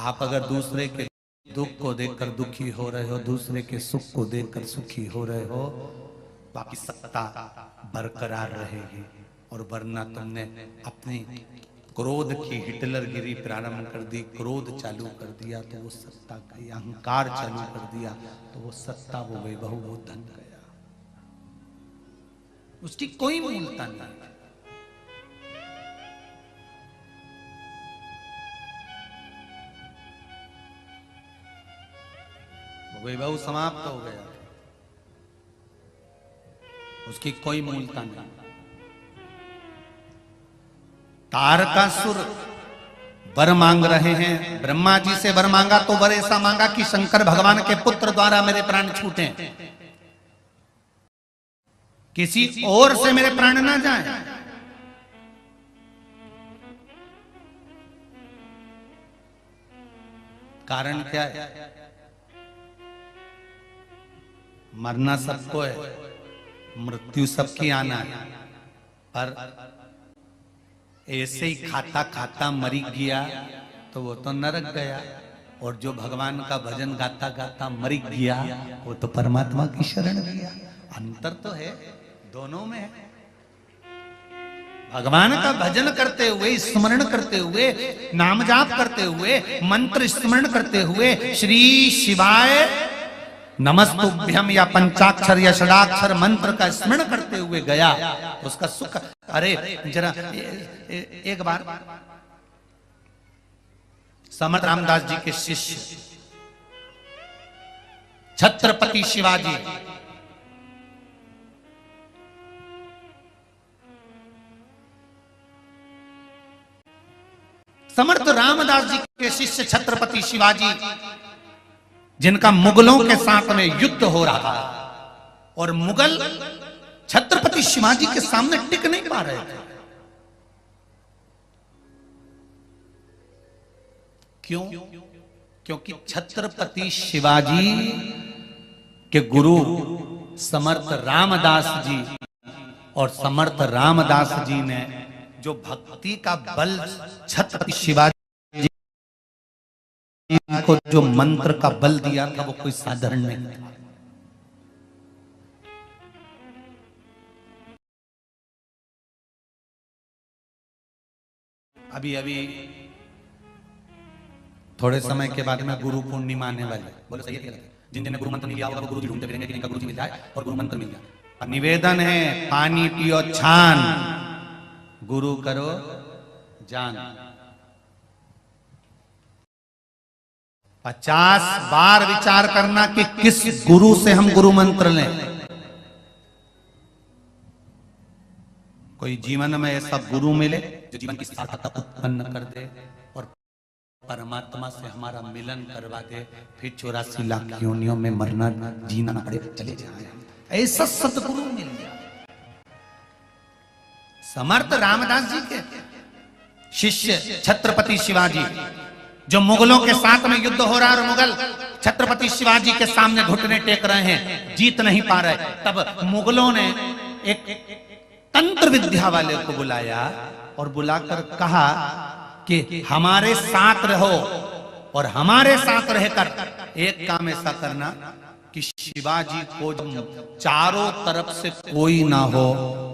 A: आप अगर दूसरे के दुख को देखकर दुखी हो रहे हो, दूसरे के सुख को देखकर सुखी हो रहे हो, तो आपकी सत्ता बरकरार रहेगी। और वरना तुमने अपनी क्रोध की हिटलरगिरी प्रारंभ कर दी, क्रोध चालू कर दिया तो वो सत्ता गई, अहंकार चालू कर दिया तो वो सत्ता, वो वैभव, वो धन गया, उसकी कोई मूलता नहीं। वैभव समाप्त हो गया, उसकी कोई मूलता नहीं। तारकासुर वर मांग रहे हैं, ब्रह्मा जी से वर मांगा तो वर ऐसा मांगा कि शंकर भगवान के पुत्र द्वारा मेरे प्राण छूटे, किसी और से मेरे प्राण ना जाए। कारण क्या है? मरना सबको है, मृत्यु सबकी आना है, पर ऐसे ही खाता खाता मरी गया तो वो तो नरक गया, और जो भगवान का भजन गाता गाता मरी गया वो तो परमात्मा की शरण गया। अंतर तो है, दोनों में है। भगवान का भजन करते हुए, स्मरण करते हुए, नाम जाप करते हुए, मंत्र स्मरण करते हुए, श्री शिवाय नमस्तुभ्यम या पंचाक्षर या षडाक्षर मंत्र का स्मरण करते हुए गया, उसका सुख। अरे जरा एक बार समर्थ रामदास जी के शिष्य छत्रपति शिवाजी समर्थ रामदास जी के शिष्य छत्रपति शिवाजी, जिनका मुगलों के साथ में युद्ध हो रहा था और मुगल छत्रपति शिवाजी के सामने टिक नहीं पा रहे थे। क्यों? क्योंकि छत्रपति शिवाजी के गुरु समर्थ रामदास जी और समर्थ रामदास जी ने जो भक्ति का बल छत्रपति शिवाजी को जो मंत्र का बल दिया था वो कोई साधारण नहीं था। अभी अभी थोड़े समय के बाद में गुरु पूर्णिमा आने वाली है। बोलो सही है? जिन जिन गुरु मंत्र नहीं लिया होगा वो गुरु जी ढूंढते फिरेंगे कि इनका गुरु जी मिल जाए और गुरु मंत्र मिल जाए। निवेदन है, पानी पियो छान, गुरु करो जान। 50 बार विचार करना कि किस गुरु से हम गुरु मंत्र लें। कोई जीवन में ऐसा गुरु मिले जो जीवन की सार्थकता उत्पन्न कर दे और परमात्मा से हमारा मिलन करवा दे, फिर 84 लाख योनियों में मरना जीना ना पड़े, चले जाए। ऐसा सतगुरु मिल गया। समर्थ रामदास जी के शिष्य छत्रपति शिवाजी, जो मुगलों के साथ में युद्ध हो रहा है और मुगल छत्रपति शिवाजी के सामने घुटने टेक रहे हैं, जीत नहीं पा रहे। तब मुगलों ने एक तंत्र विद्या वाले को बुलाया और बुलाकर कहा कि हमारे साथ रहो और हमारे साथ रहकर एक काम ऐसा करना कि शिवाजी को चारों तरफ से कोई ना हो,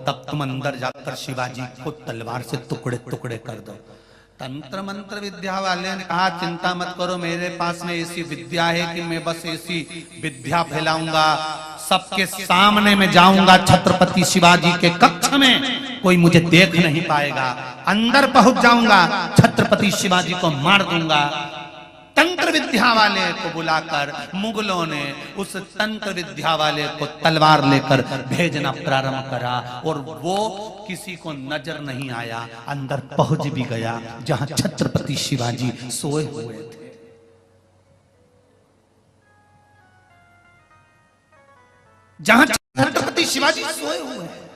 A: तब तुम अंदर जाकर शिवाजी को तलवार से टुकड़े टुकड़े कर दो। तंत्र मंत्र विद्या वाले ने कहा चिंता मत करो, मेरे पास में ऐसी विद्या है कि मैं बस ऐसी विद्या फैलाऊंगा, सबके सामने में जाऊंगा छत्रपति शिवाजी के कक्ष में, कोई मुझे देख नहीं पाएगा, अंदर पहुंच जाऊंगा, छत्रपति शिवाजी को मार दूंगा। तंत्र विद्या वाले को बुलाकर मुगलों ने उस तंत्र विद्या वाले को तलवार लेकर भेजना प्रारंभ करा और वो किसी को नजर नहीं आया, अंदर पहुंच भी गया जहां छत्रपति शिवाजी सोए हुए थे। जहां छत्रपति शिवाजी सोए हुए हैं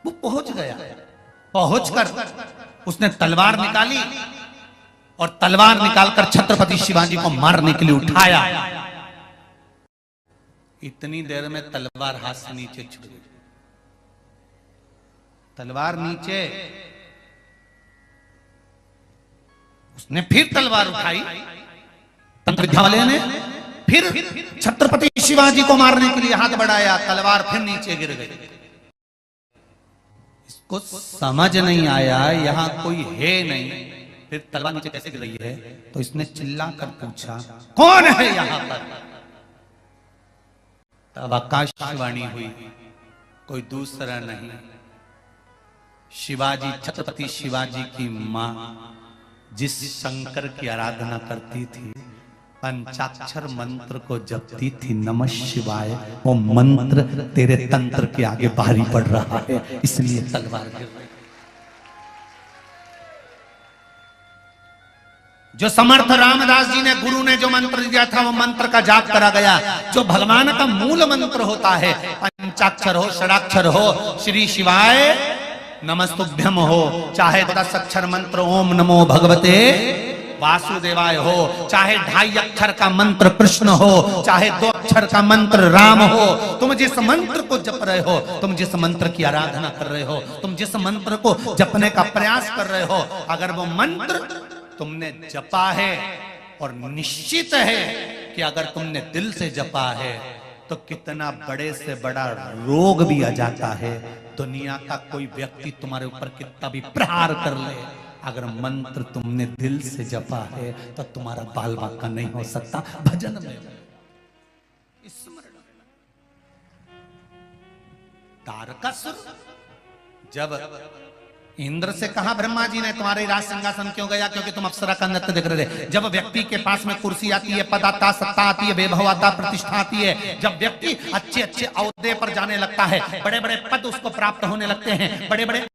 A: वो पहुंच गया। पहुंचकर उसने तलवार निकाली और तलवार निकालकर छत्रपति शिवाजी को मारने के लिए उठाया। इतनी देर में तलवार हाथ से नीचे छूट गई। तलवार नीचे, उसने फिर तलवार उठाई, तंत्र विद्या वाले ने फिर छत्रपति शिवाजी को मारने के लिए हाथ बढ़ाया, तलवार फिर नीचे गिर गई। इसको समझ नहीं आया यहां कोई है नहीं, फिर तलवार नीचे कैसे गिर रही है, तो इसने चिल्लाकर पूछा कौन है यहां पर। तब आकाशवाणी हुई, कोई दूसरा नहीं, शिवाजी, छत्रपति शिवाजी की मां जिस शंकर की आराधना करती थी, पंचाक्षर मंत्र को जपती थी, नमः शिवाय, वो मंत्र तेरे तंत्र के आगे भारी पड़ रहा है, इसलिए तलवार गिर रही। जो समर्थ रामदास जी ने, गुरु ने जो मंत्र दिया था, वो मंत्र का जाप करा गया। जो भगवान का मूल मंत्र होता है, पंचाक्षर हो, षडाक्षर हो, श्री शिवाय नमस्तुभ्यम हो, चाहे 10 अक्षर मंत्र ओम नमो भगवते वासुदेवाय हो, चाहे 2.5 अक्षर का मंत्र कृष्ण हो, चाहे 2 अक्षर का मंत्र राम हो, तुम जिस मंत्र को जप रहे हो, तुम जिस मंत्र की आराधना कर रहे हो, तुम जिस मंत्र को जपने का प्रयास कर रहे हो, अगर वो मंत्र तुमने जपा है और निश्चित है कि अगर तुमने दिल से जपा है तो कितना बड़े से बड़ा रोग भी आ जाता है, दुनिया का कोई व्यक्ति तुम्हारे ऊपर कितना भी प्रहार कर ले, अगर मंत्र तुमने दिल से जपा है तो तुम्हारा बाल बांका नहीं हो सकता। भजन में तारकासुर जब इंद्र से कहा ब्रह्मा जी ने तुम्हारे राज सिंहासन क्यों गया? क्योंकि तुम अप्सरा का नृत्य देख रहे थे। जब व्यक्ति के पास में कुर्सी आती है, पद आता, सत्ता आती है, वैभव आता, प्रतिष्ठा आती है, जब व्यक्ति अच्छे अच्छे ओहदे पर जाने लगता है, बड़े बड़े पद उसको प्राप्त होने लगते हैं, बड़े बड़े